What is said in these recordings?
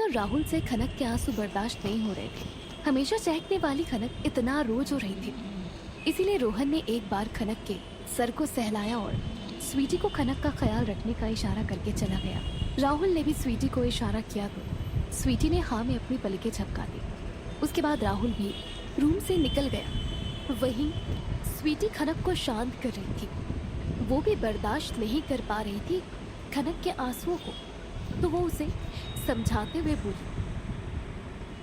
और राहुल से खनक के आंसू बर्दाश्त नहीं हो रहे थे। हमेशा चहकने वाली खनक इतना रोज हो रही थी। इसीलिए रोहन ने एक बार खनक के सर को सहलाया और स्वीटी को खनक का ख्याल रखने का इशारा करके चला गया। राहुल ने भी स्वीटी को इशारा किया तो स्वीटी ने हाँ में अपनी पलकें झपका दी। उसके बाद राहुल भी रूम से निकल गया। वहीं स्वीटी खनक को शांत कर रही थी। वो भी बर्दाश्त नहीं कर पा रही थी खनक के आंसुओं को, तो वो उसे समझाते हुए बोली,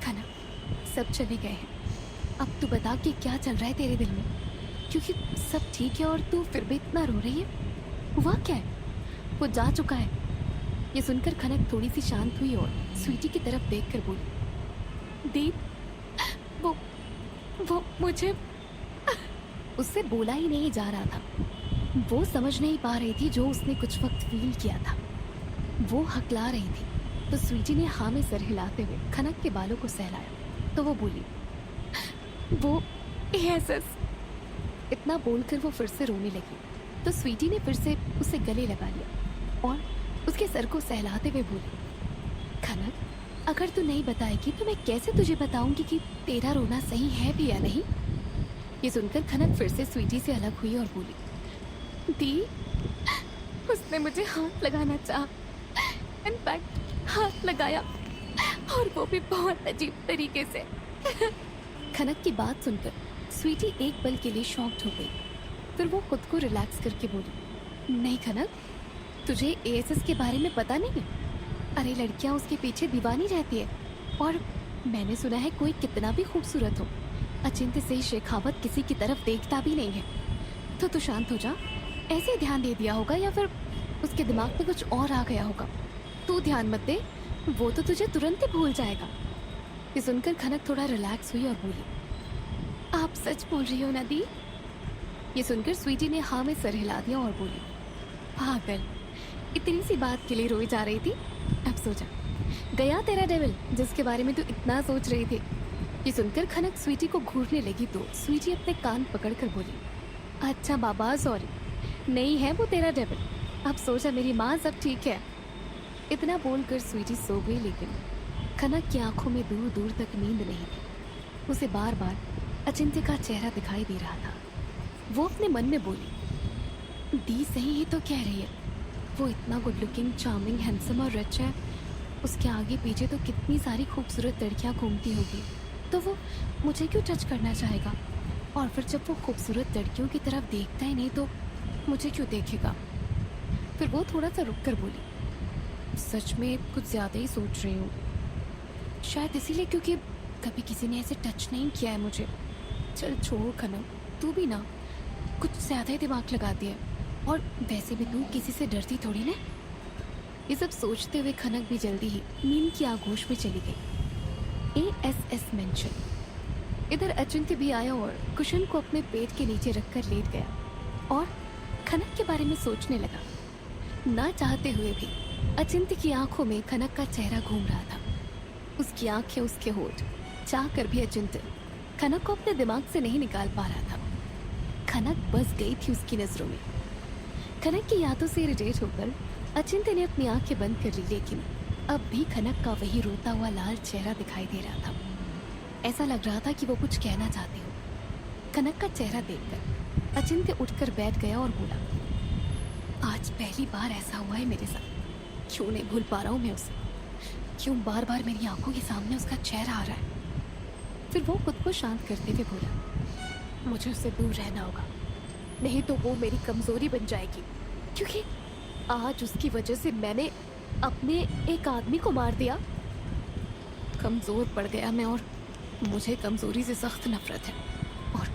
खनक सब चले गए हैं, अब तू बता कि क्या चल रहा है तेरे दिल में, क्योंकि सब ठीक है और तू फिर भी इतना रो रही है। हुआ क्या है? वो जा चुका है। ये सुनकर खनक थोड़ी सी शांत हुई और स्वीटी की तरफ देखकर बोली, दीप वो मुझे उससे बोला ही नहीं जा रहा था। वो समझ नहीं पा रही थी जो उसने कुछ वक्त फील किया था। वो हकला रही थी तो स्वीटी ने हाँ में सर हिलाते हुए खनक के बालों को सहलाया तो वो बोली, वो यस। इतना बोलकर वो फिर से रोने लगी तो स्वीटी ने फिर से उसे गले लगा लिया और उसके सर को सहलाते हुए बोली, खनक अगर तू नहीं बताएगी तो मैं कैसे तुझे बताऊंगी कि तेरा रोना सही है भी या नहीं। ये सुनकर खनक फिर से स्वीटी से अलग हुई और बोली, दी उसने मुझे हाथ लगाना चाहा, इनफैक्ट हाथ लगाया और वो भी बहुत अजीब तरीके से। खनक की बात सुनकर स्वीटी एक पल के लिए शॉक्ड हो गई। फिर वो खुद को रिलैक्स करके बोली, नहीं खनक, तुझे एएसएस के बारे में पता नहीं है? अरे लड़कियां उसके पीछे दीवानी रहती है और मैंने सुना है कोई कितना भी खूबसूरत हो, अचिंत्य से शेखावत किसी की तरफ देखता भी नहीं है। तो तू शांत हो जा, ऐसे ध्यान दे दिया होगा या फिर उसके दिमाग में कुछ और आ गया होगा। तू ध्यान मत दे, वो तो तुझे तुरंत ही भूल जाएगा। ये सुनकर खनक थोड़ा रिलैक्स हुई और बोली, आप सच बोल रही हो ना दी? ये सुनकर स्वीटी ने हाँ में सर हिला दिया और बोली, पागल, इतनी सी बात के लिए रोई जा रही थी? अब सो जा, गया तेरा डेविल जिसके बारे में तू इतना सोच रही थी। ये सुनकर खनक स्वीटी को घूरने लगी तो स्वीटी अपने कान पकड़कर बोली, अच्छा बाबा सॉरी, नहीं है वो तेरा डेविल, अब सो जा मेरी माँ, सब ठीक है। इतना बोलकर स्वीटी सो गई लेकिन खनक की आंखों में दूर दूर तक नींद नहीं थी। उसे बार बार अचिंत्य का चेहरा दिखाई दे रहा था। वो अपने मन में बोली, दी सही ही तो कह रही है, वो इतना गुड लुकिंग, चार्मिंग, हैंडसम और रिच है, उसके आगे पीछे तो कितनी सारी खूबसूरत लड़कियां घूमती होगी, तो वो मुझे क्यों टच करना चाहेगा? और फिर जब वो खूबसूरत लड़कियों की तरफ देखता ही नहीं तो मुझे क्यों देखेगा? फिर वो थोड़ा सा रुक कर बोली, सच में कुछ ज़्यादा ही सोच रही हूँ, शायद इसीलिए क्योंकि कभी किसी ने ऐसे टच नहीं किया है मुझे। चल छोड़ खनक, तू भी ना कुछ ज़्यादा ही दिमाग लगाती है, और वैसे भी तू किसी से डरती थोड़ी ना। ये सब सोचते हुए खनक भी जल्दी ही नींद की आगोश में चली गई। ASS mention. इधर अचिंत्य भी आया और कुशन को अपने पेट के नीचे रखकर लेट गया और खनक के बारे में सोचने लगा। ना चाहते हुए भी अचिंत्य की आंखों में खनक का चेहरा घूम रहा था। उसकी आंखें, उसके होठ चाह कर भी अचिंत्य खनक को अपने दिमाग से नहीं निकाल पा रहा था। खनक बस गई थी उसकी नजरों में। खनक की यादों से इरिटेट होकर अचिंत्य ने अपनी आंखें बंद कर ली, लेकिन अब भी खनक का वही रोता हुआ लाल चेहरा दिखाई दे रहा था। ऐसा लग रहा था कि वो कुछ कहना चाहती हो। खनक का चेहरा देखकर अचिंत्य उठकर बैठ गया और बोला, आज पहली बार ऐसा हुआ है मेरे साथ, क्यों नहीं भूल पा रहा हूँ मैं उसे, क्यों बार बार मेरी आंखों के सामने उसका चेहरा आ रहा है। फिर वो खुद को शांत करते हुए बोला, मुझे उससे दूर रहना होगा, नहीं तो वो मेरी कमजोरी बन जाएगी, क्योंकि आज उसकी वजह से मैंने अपने एक आदमी को मार दिया। कमजोर पड़ गया मैं और मुझे कमजोरी से सख्त नफरत है, और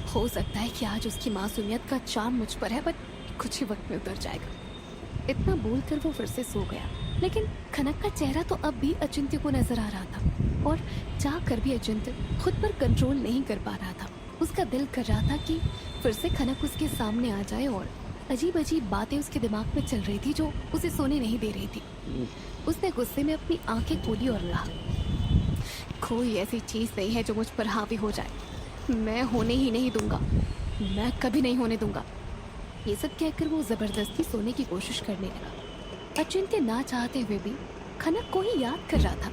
हो सकता है कि आज उसकी मासूमियत का चार्म मुझ पर है, बट कुछ ही वक्त में उतर जाएगा। इतना बोलकर वो फिर से सो गया, लेकिन खनक का चेहरा तो अब भी अचिंत्य को नजर आ रहा था और चाह कर भी अचिंत्य खुद पर कंट्रोल नहीं कर पा रहा था। उसका दिल कर रहा था कि फिर से खनक उसके सामने आ जाए और अजीब अजीब बातें उसके दिमाग में चल रही थी जो उसे सोने नहीं दे रही थी। उसने गुस्से में अपनी आंखें खोली और कहा, कोई ऐसी चीज़ नहीं है जो मुझ पर हावी हो जाए, मैं होने ही नहीं दूंगा, मैं कभी नहीं होने दूंगा। ये सब कहकर वो ज़बरदस्ती सोने की कोशिश करने लगा। अचिंत्य ना चाहते हुए भी खनक को ही याद कर रहा था।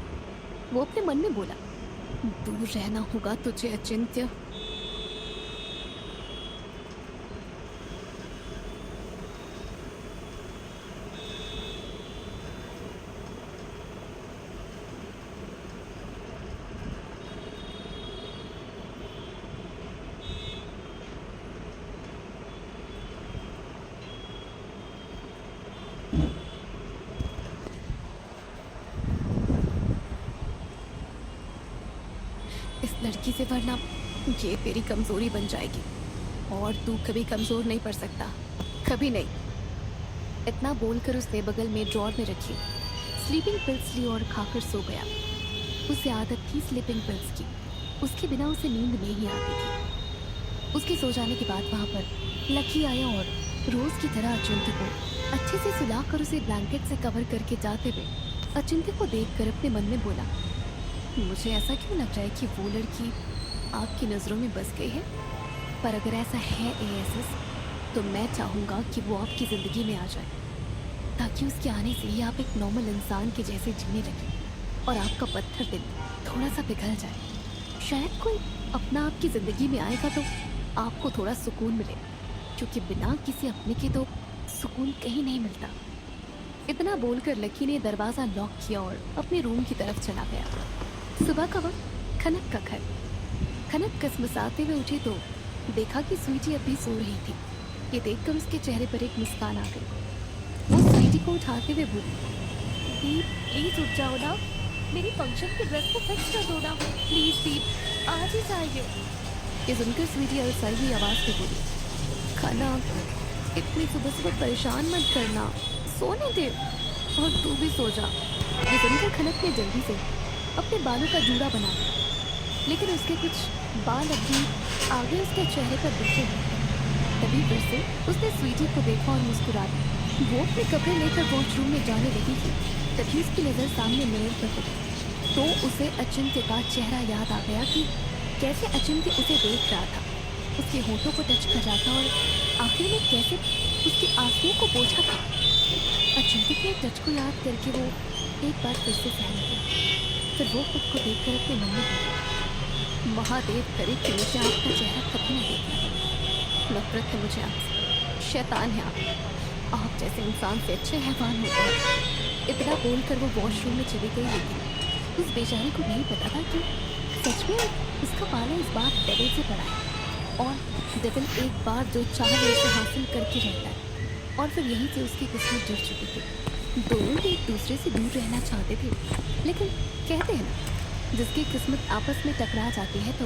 वो अपने मन में बोला, दूर रहना होगा तुझे अचिंत्य। इस लड़की से वरना ये तेरी कमजोरी बन जाएगी और तू कभी कमजोर नहीं पड़ सकता, कभी नहीं। इतना बोलकर उसने बगल में ड्रॉर में रखी स्लीपिंग पिल्स ली और खाकर सो गया। उसे आदत थी स्लीपिंग पिल्स की, उसके बिना उसे नींद नहीं आती थी। उसके सो जाने के बाद वहाँ पर लकी आया और रोज की तरह अचिंत्य को अच्छे से सुलाकर उसे ब्लैंकेट से कवर करके जाते हुए अचिंत्य को देखकर अपने मन में बोला, मुझे ऐसा क्यों लग रहा है कि वो लड़की आपकी नज़रों में बस गई है। पर अगर ऐसा है एएसएस, तो मैं चाहूँगा कि वो आपकी ज़िंदगी में आ जाए, ताकि उसके आने से ही आप एक नॉर्मल इंसान के जैसे जीने लगें और आपका पत्थर दिल थोड़ा सा पिघल जाए। शायद कोई अपना आपकी ज़िंदगी में आएगा तो आपको थोड़ा सुकून मिले, क्योंकि बिना किसी अपने के तो सुकून कहीं नहीं मिलता। इतना बोलकर लकी ने दरवाज़ा लॉक किया और अपने रूम की तरफ चला गया। सुबह का वक्त खनक का घर। खनक कसमसाते हुए उठी तो देखा कि स्वीटी अभी सो रही थी। ये देखकर उसके चेहरे पर एक मुस्कान आ गई। वो स्वीटी को उठाते हुए बोली, दीप प्लीज उठ जाओ ना, मेरी फंक्शन की ड्रेस को फिक्स कर दो ना प्लीज दीप, आज ही चाहिए। ये सुनकर स्वीटी अलसाई हुई आवाज़ में बोली, खनक इतनी सुबह सुबह परेशान मत करना, सोने दे और तू भी सो जा। ये सुनकर खनक ने जल्दी से अपने बालों का जूड़ा बना लिया, लेकिन उसके कुछ बाल अभी आगे उसके चेहरे पर दिखे हुए थे। तभी फिर से उसने स्वीटी को देखा और मुस्कुरा दी। वो अपने कपड़े लेकर वॉशरूम में जाने लगी थी, तभी उसकी नज़र सामने मिरर पर पड़ी तो उसे अचिंत्य का चेहरा याद आ गया कि कैसे अचिंत्य उसे देख रहा था, उसके होठों को टच कर रहा था और आखिर में कैसे उसके आंसुओं को पोंछा था। अचिंत्य के टच को याद करके वो एक बार फिर से सहम गई। फिर वो खुद को देखकर अपने मन में बोली, महादेव करे कि मुझे आपका चेहरा कभी न देखना। नफरत है मुझे आपसे, शैतान है आप जैसे इंसान से अच्छे हैवान होते हैं। इतना बोलकर वो वॉशरूम में चली गई, लेकिन उस बेचारी को नहीं पता था कि सच में उसका पाला इस बार डेविल से पड़ा है और डेविल एक बार जो चाहे उसे हासिल करके रहता है। और फिर यहीं से उसकी किस्मत जुड़ चुकी थी। दोनों भी एक दूसरे से दूर रहना चाहते थे, लेकिन कहते हैं ना, जिसकी किस्मत आपस में टकरा जाती है तो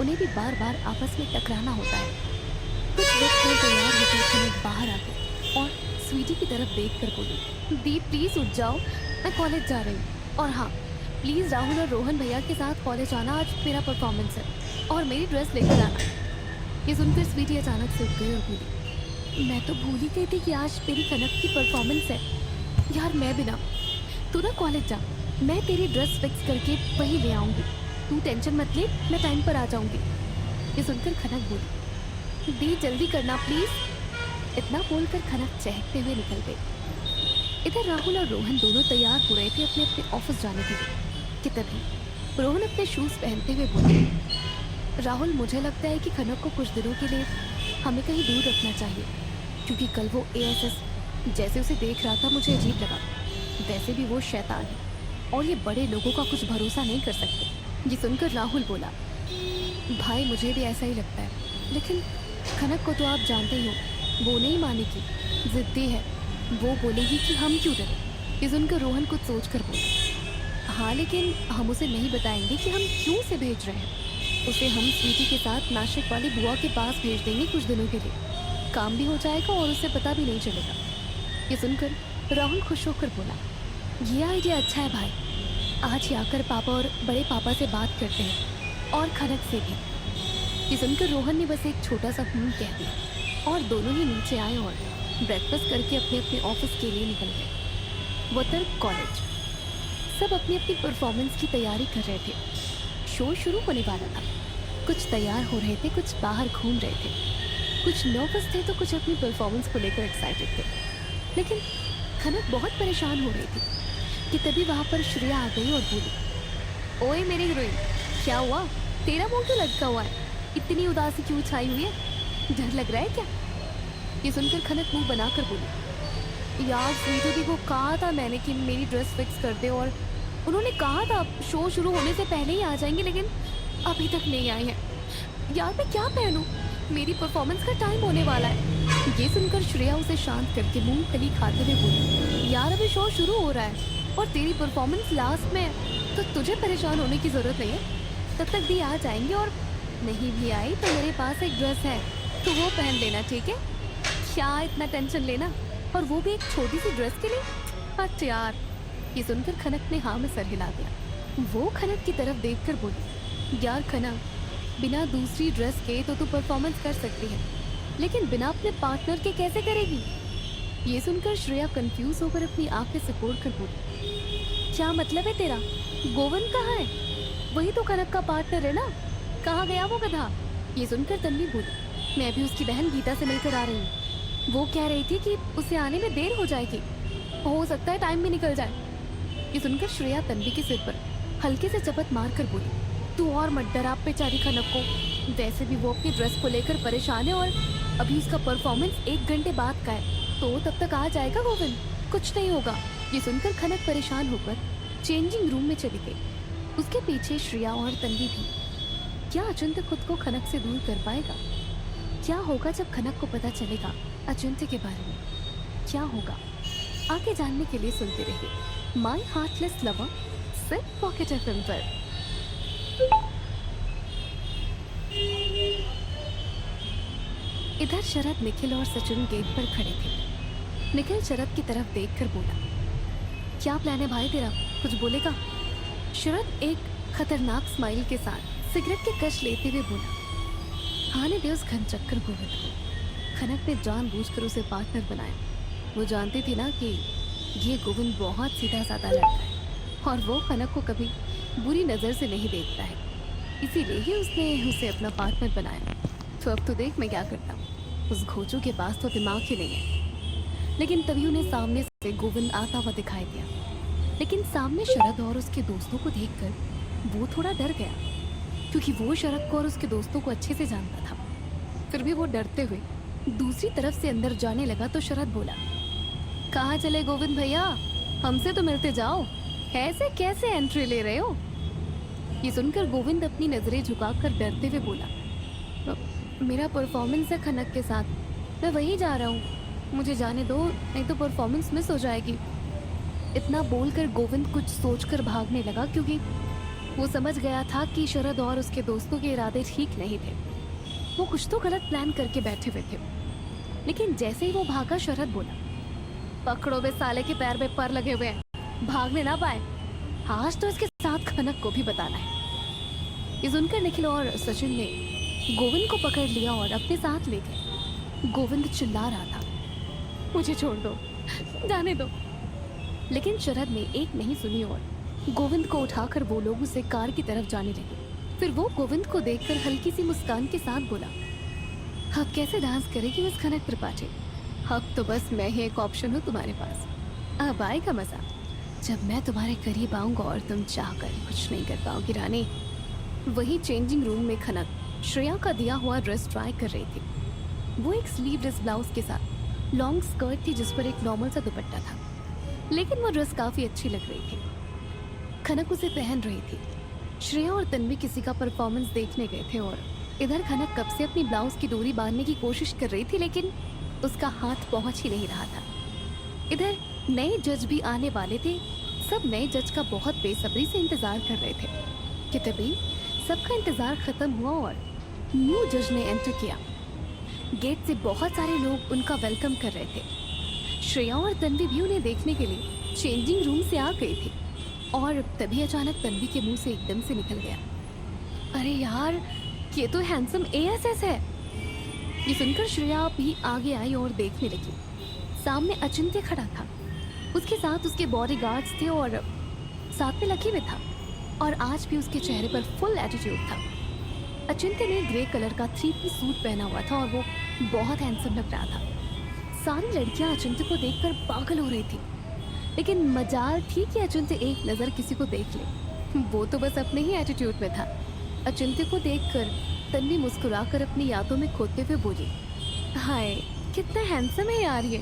उन्हें भी बार बार आपस में टकराना होता है। कुछ वक्त में तैयार होकर खनक बाहर आ गई और स्वीटी की तरफ देखकर बोली, दीप प्लीज उठ जाओ, मैं कॉलेज जा रही हूँ। और हाँ, प्लीज राहुल और रोहन भैया के साथ कॉलेज आना, आज मेरा परफॉर्मेंस है और मेरी ड्रेस लेकर आना। ये सुनकर स्वीटी अचानक से उठ गई और बोली, मैं तो भूल ही गई थी कि आज मेरी खनक की परफॉर्मेंस है। यार मैं भी ना, तू ना कॉलेज जा, मैं तेरी ड्रेस फिक्स करके वहीं ले आऊँगी, तू टेंशन मत ले, मैं टाइम पर आ जाऊँगी। ये सुनकर खनक बोली, दी जल्दी करना प्लीज। इतना बोलकर खनक चहकते हुए निकल गई। इधर राहुल और रोहन दोनों तैयार हो रहे थे अपने अपने ऑफिस जाने के लिए कि तभी रोहन अपने शूज पहनते हुए बोले, राहुल मुझे लगता है कि खनक को कुछ दिनों के लिए हमें कहीं दूर रखना चाहिए, क्योंकि कल वो एएसएस जैसे उसे देख रहा था मुझे अजीब लगा। वैसे भी वो शैतान है और ये बड़े लोगों का कुछ भरोसा नहीं कर सकते। ये सुनकर राहुल बोला, भाई मुझे भी ऐसा ही लगता है, लेकिन खनक को तो आप जानते ही हो, वो नहीं मानेगी, जिद्दी है, वो बोलेगी कि हम क्यों डरें। ये सुनकर रोहन कुछ सोच कर बोला, हाँ लेकिन हम उसे नहीं बताएंगे कि हम क्यों उसे भेज रहे हैं। उसे हम स्वीटी के साथ नाशिक वाली बुआ के पास भेज देंगे कुछ दिनों के लिए, काम भी हो जाएगा और उसे पता भी नहीं चलेगा। ये सुनकर राहुल खुश होकर बोला, ये आइडिया अच्छा है भाई, आज ही आकर पापा और बड़े पापा से बात करते हैं और खनक से भी। ये सुनकर रोहन ने बस एक छोटा सा कह दिया और दोनों ही नीचे आए और ब्रेकफास्ट करके अपने अपने ऑफिस के लिए निकल गए। वो तरफ कॉलेज, सब अपनी अपनी परफॉर्मेंस की तैयारी कर रहे थे। शो शुरू होने वाला था, कुछ तैयार हो रहे थे, कुछ बाहर घूम रहे थे, कुछ नर्वस थे तो कुछ अपनी परफॉर्मेंस को लेकर एक्साइटेड थे। लेकिन खनक बहुत परेशान हो रही थी कि तभी वहाँ पर श्रेया आ गई और बोली, ओए मेरी हीरोइन, क्या हुआ? तेरा मुंह क्यों लटका हुआ है? इतनी उदासी क्यों छाई हुई है? डर लग रहा है क्या? ये सुनकर खनक मुंह बनाकर बोली, यार स्वीटी दी को कहा था मैंने कि मेरी ड्रेस फिक्स कर दे, और उन्होंने कहा था शो शुरू होने से पहले ही आ जाएंगे, लेकिन अभी तक नहीं आए हैं। यार मैं क्या पहनूं? मेरी परफॉर्मेंस का टाइम होने वाला है। ये सुनकर श्रेया उसे शांत करके मूंगफली खाते हुए बोली, यार अभी शो शुरू हो रहा है और तेरी परफॉर्मेंस लास्ट में है, तो तुझे परेशान होने की जरूरत नहीं है। तब तक दी आ जाएंगे, और नहीं भी आई तो मेरे पास एक ड्रेस है, तो वो पहन लेना, ठीक है? क्या इतना टेंशन लेना, और वो भी एक छोटी सी ड्रेस के लिए? हट यार। ये सुनकर खनक ने हाँ में सर हिला दिया। वो खनक की तरफ देखकर बोली, यार खनक, बिना दूसरी ड्रेस के तो तू परफॉर्मेंस कर सकती है, लेकिन बिना अपने पार्टनर के कैसे करेगी? ये सुनकर श्रेया कंफ्यूज होकर अपनी आंखें सिकोड़ कर बोली, क्या मतलब है तेरा? गोविंद कहाँ है? वही तो खनक का पार्टनर है ना, कहाँ गया वो गधा? ये सुनकर तन्वी बोली, मैं भी उसकी बहन गीता से मिलकर आ रही हूँ। वो कह रही थी कि उसे आने में देर हो जाएगी, हो सकता है टाइम भी निकल जाए। ये सुनकर श्रेया तन्वी के सिर पर हल्के से चपत मार कर बोली, तू और मत डरा बेचारी खनक को, वैसे भी वो अपनी ड्रेस को लेकर परेशान है, और अभी उसका परफॉर्मेंस 1 घंटे बाद का है, तो तब तक आ जाएगा गोविंद, कुछ नहीं होगा। ये सुनकर खनक परेशान होकर चेंजिंग रूम में चली गई। उसके पीछे श्रेया और तन्वी भी। क्या अचिंत्य खुद को खनक से दूर कर पाएगा? क्या होगा जब खनक को पता चलेगा अचिंत्य के बारे में? क्या होगा? आगे जानने के लिए सुनते रहिए माई हार्टलेस लवर सिर्फ पॉकेट एफएम पर। इधर शरद, निखिल और सचिन गेट पर खड़े थे। निखिल शरद की तरफ देखकर बोला, क्या प्लान है भाई तेरा, कुछ बोलेगा? शरद एक खतरनाक स्माइल के साथ सिगरेट के कश लेते हुए बोला, आने दे उस घन चक्कर गोविंद को। खनक ने जानबूझकर उसे पार्टनर बनाया। वो जानती थी ना कि ये गोविंद बहुत सीधा साधा लड़का है, और वो खनक को कभी बुरी नज़र से नहीं देखता है, इसीलिए ही उसने उसे अपना पार्टनर बनाया। तो अब तो देख मैं क्या करता हूँ, उस घोचू के पास तो दिमाग ही नहीं है। लेकिन तभी उन्हें सामने से गोविंद आता हुआ दिखाई दिया, लेकिन सामने शरद और उसके दोस्तों को देखकर वो थोड़ा डर गया, क्योंकि वो शरद को और उसके दोस्तों को अच्छे से जानता था। फिर भी वो डरते हुए दूसरी तरफ से अंदर जाने लगा तो शरद बोला, कहाँ चले गोविंद भैया, हमसे तो मिलते जाओ, ऐसे कैसे एंट्री ले रहे हो? ये सुनकर गोविंद अपनी नजरें झुकाकर डरते हुए बोला, मेरा परफॉर्मेंस है खनक के साथ, मैं वहीं जा रहा हूँ, मुझे जाने दो, नहीं तो परफॉर्मेंस मिस हो जाएगी। इतना बोलकर गोविंद कुछ सोचकर भागने लगा, क्योंकि वो समझ गया था कि शरद और उसके दोस्तों के इरादे ठीक नहीं थे। वो कुछ तो गलत प्लान करके बैठे हुए थे। लेकिन जैसे ही वो भागा, शरद बोला, पकड़ो बे साले के पैर में पर लगे हुए हैं, भागने ना पाए, आज तो इसके साथ खनक को भी बताना है। ये सुनकर निखिल और सचिन ने गोविंद को पकड़ लिया और अपने साथ ले गए। गोविंद चिल्ला रहा था, मुझे छोड़ दो, जाने दो। लेकिन शरद ने एक नहीं सुनी और गोविंद को उठाकर वो लोग उसे कार की तरफ जाने लगे। फिर वो गोविंद को देखकर हल्की सी मुस्कान के साथ बोला, अब कैसे डांस करेगी मिस खनक त्रिपाठी? अब तो बस मैं ही एक ऑप्शन हूँ तुम्हारे पास। अब आएगा मजा जब मैं तुम्हारे करीब आऊंगा और तुम चाहकर कुछ नहीं कर पाओगी रानी। वही चेंजिंग रूम में खनक श्रेया का दिया हुआ ड्रेस ट्राई कर रही थी। वो एक स्लीवलेस ब्लाउज के साथ लॉन्ग स्कर्ट थी जिस पर एक नॉर्मल सा दुपट्टा था, लेकिन वो ड्रेस काफी अच्छी लग रही थी। खनक उसे पहन रही थी। श्रेया और तन्वी किसी का परफॉर्मेंस देखने गए थे और इधर खनक कब से अपनी ब्लाउज की डोरी बांधने की कोशिश कर रही थी, लेकिन उसका हाथ पहुंच ही नहीं रहा था। इधर नए जज भी आने वाले थे। सब नए जज का बहुत बेसब्री से इंतजार कर रहे थे कि तभी सबका इंतजार खत्म हुआ और न्यू जज ने एंटर किया। गेट से बहुत सारे लोग उनका वेलकम कर रहे थे। श्रेया और तन्वी भी उन्हें देखने के लिए चेंजिंग रूम से आ गई थी और तभी अचानक तन्वी के मुंह से एकदम से निकल गया, अरे यार, ये तो हैंडसम एएसएस है। ये सुनकर श्रेया भी आगे आई और देखने लगी। सामने अचिंत्य खड़ा था, उसके साथ उसके बॉडीगार्ड्स थे और साथ में लकी भी था, और आज भी उसके चेहरे पर फुल एटीट्यूड था। अचिंत्य ने ग्रे कलर का 3-piece सूट पहना हुआ था और वो बहुत हैंडसम लग रहा था। सारी लड़कियां अचिंत्य को देखकर पागल हो रही थी, लेकिन मजाल थी कि अचिंत्य एक नज़र किसी को देख ले वो तो बस अपने ही एटीट्यूड में था। अचिंत्य को देखकर तन्वी मुस्कुराकर अपनी यादों में खोते हुए बोली, हाय कितना हैंडसम है यार ये।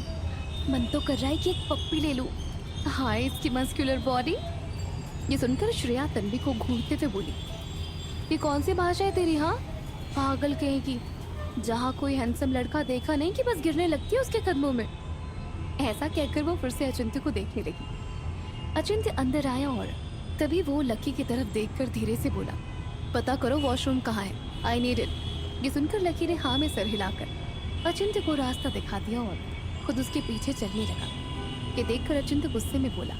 मन तो कर रहा है कि एक पप्पी ले लूं। हाय इसकी मस्कुलर बॉडी। ये सुनकर श्रेया तन्वी को घूरते हुए बोली, ये कौन सी भाषा है तेरी? हाँ पागल कहेगी, जहाँ कोई हैंडसम लड़का देखा नहीं कि बस गिरने लगती है उसके कदमों में। ऐसा कहकर वो फिर से अचिंत्य को देखने लगी। अचिंत्य अंदर आया और तभी वो लकी की तरफ देखकर धीरे से बोला, पता करो वॉशरूम कहाँ है, आई नीड इट। ये सुनकर लकी ने हाँ में सर हिलाकर अचिंत्य को रास्ता दिखा दिया और खुद उसके पीछे चलने लगा। ये देखकर अचिंत्य गुस्से में बोला,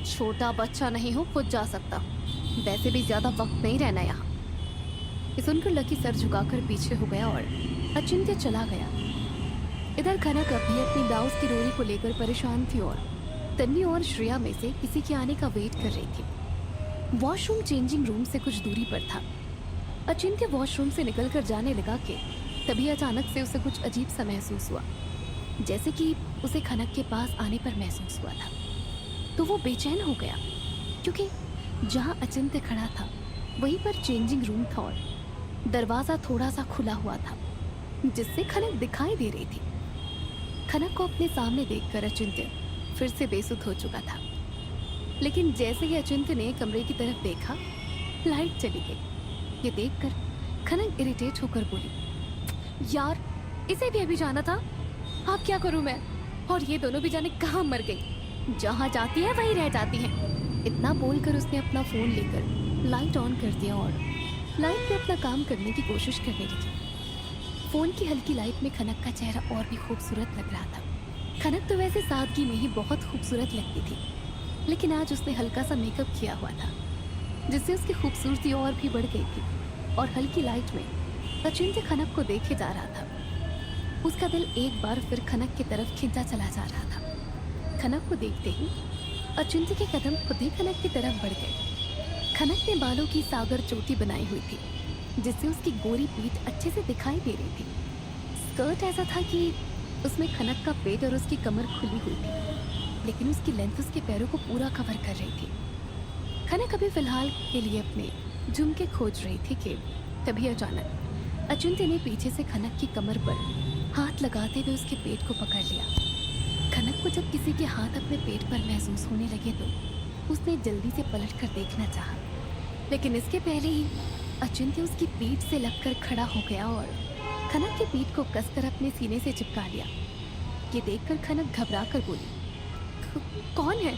छोटा बच्चा नहीं हो, खुद जा सकता हूँ, वैसे भी ज्यादा वक्त नहीं रहना यहाँ। ये सुनकर लकी सर झुकाकर पीछे हो गया और अचिंत्य चला गया। इधर खनक अभी अपनी ब्लाउज की डोरी को लेकर परेशान थी और तन्वी और श्रेया में से किसी के आने का वेट कर रही थी। वॉशरूम चेंजिंग रूम से कुछ दूरी पर था। अचिंत्य वॉशरूम से निकलकर जाने लगा कि तभी अचानक से उसे कुछ अजीब सा महसूस हुआ, जैसे कि उसे खनक के पास आने पर महसूस हुआ था। तो वो बेचैन हो गया क्योंकि जहाँ अचिंत्य खड़ा था वहीं पर चेंजिंग रूम था और दरवाज़ा थोड़ा सा खुला हुआ था जिससे खनक दिखाई दे रही थी। खनक को अपने सामने देखकर अचिंत्य फिर से बेसुध हो चुका था, लेकिन जैसे ही अचिंत्य ने कमरे की तरफ देखा लाइट चली गई। ये देखकर खनक इरिटेट होकर बोली, यार इसे भी अभी जाना था, अब क्या करूं मैं? और ये दोनों भी जाने कहाँ मर गई, जहाँ जाती है वहीं रह जाती है। इतना बोलकर उसने अपना फोन लेकर लाइट ऑन कर दिया और लाइट में अपना काम करने की कोशिश करने लगी। फोन की हल्की लाइट में खनक का चेहरा और भी खूबसूरत लग रहा था। खनक तो वैसे सादगी में ही बहुत खूबसूरत लगती थी, लेकिन आज उसने हल्का सा मेकअप किया हुआ था जिससे उसकी खूबसूरती और भी बढ़ गई थी। और हल्की लाइट में अचिंत्य खनक को देखे जा रहा था। उसका दिल एक बार फिर खनक की तरफ खिंचा चला जा रहा था। खनक को देखते ही अचिंत्य के कदम खुद ही खनक की तरफ बढ़ गए। खनक ने बालों की सागर चोटी बनाई हुई थी जिससे उसकी गोरी पीठ अच्छे से दिखाई दे रही थी। स्कर्ट ऐसा था कि उसमें खनक का पेट और उसकी कमर खुली हुई थी, लेकिन उसकी लेंथ उसके पैरों को पूरा कवर कर रही थी। खनक अभी फिलहाल के लिए अपने झुमके खोज रही थी कि तभी अचानक अचिंत्य ने पीछे से खनक की कमर पर हाथ लगाते हुए उसके पेट को पकड़ लिया। खनक को जब किसी के हाथ अपने पेट पर महसूस होने लगे तो उसने जल्दी से पलट कर देखना चाहा, लेकिन इसके पहले ही अचिंत्य उसकी पीठ से लगकर खड़ा हो गया और खनक की पीठ को कसकर अपने सीने से चिपका लिया। ये देखकर खनक घबरा कर बोली, कौन है?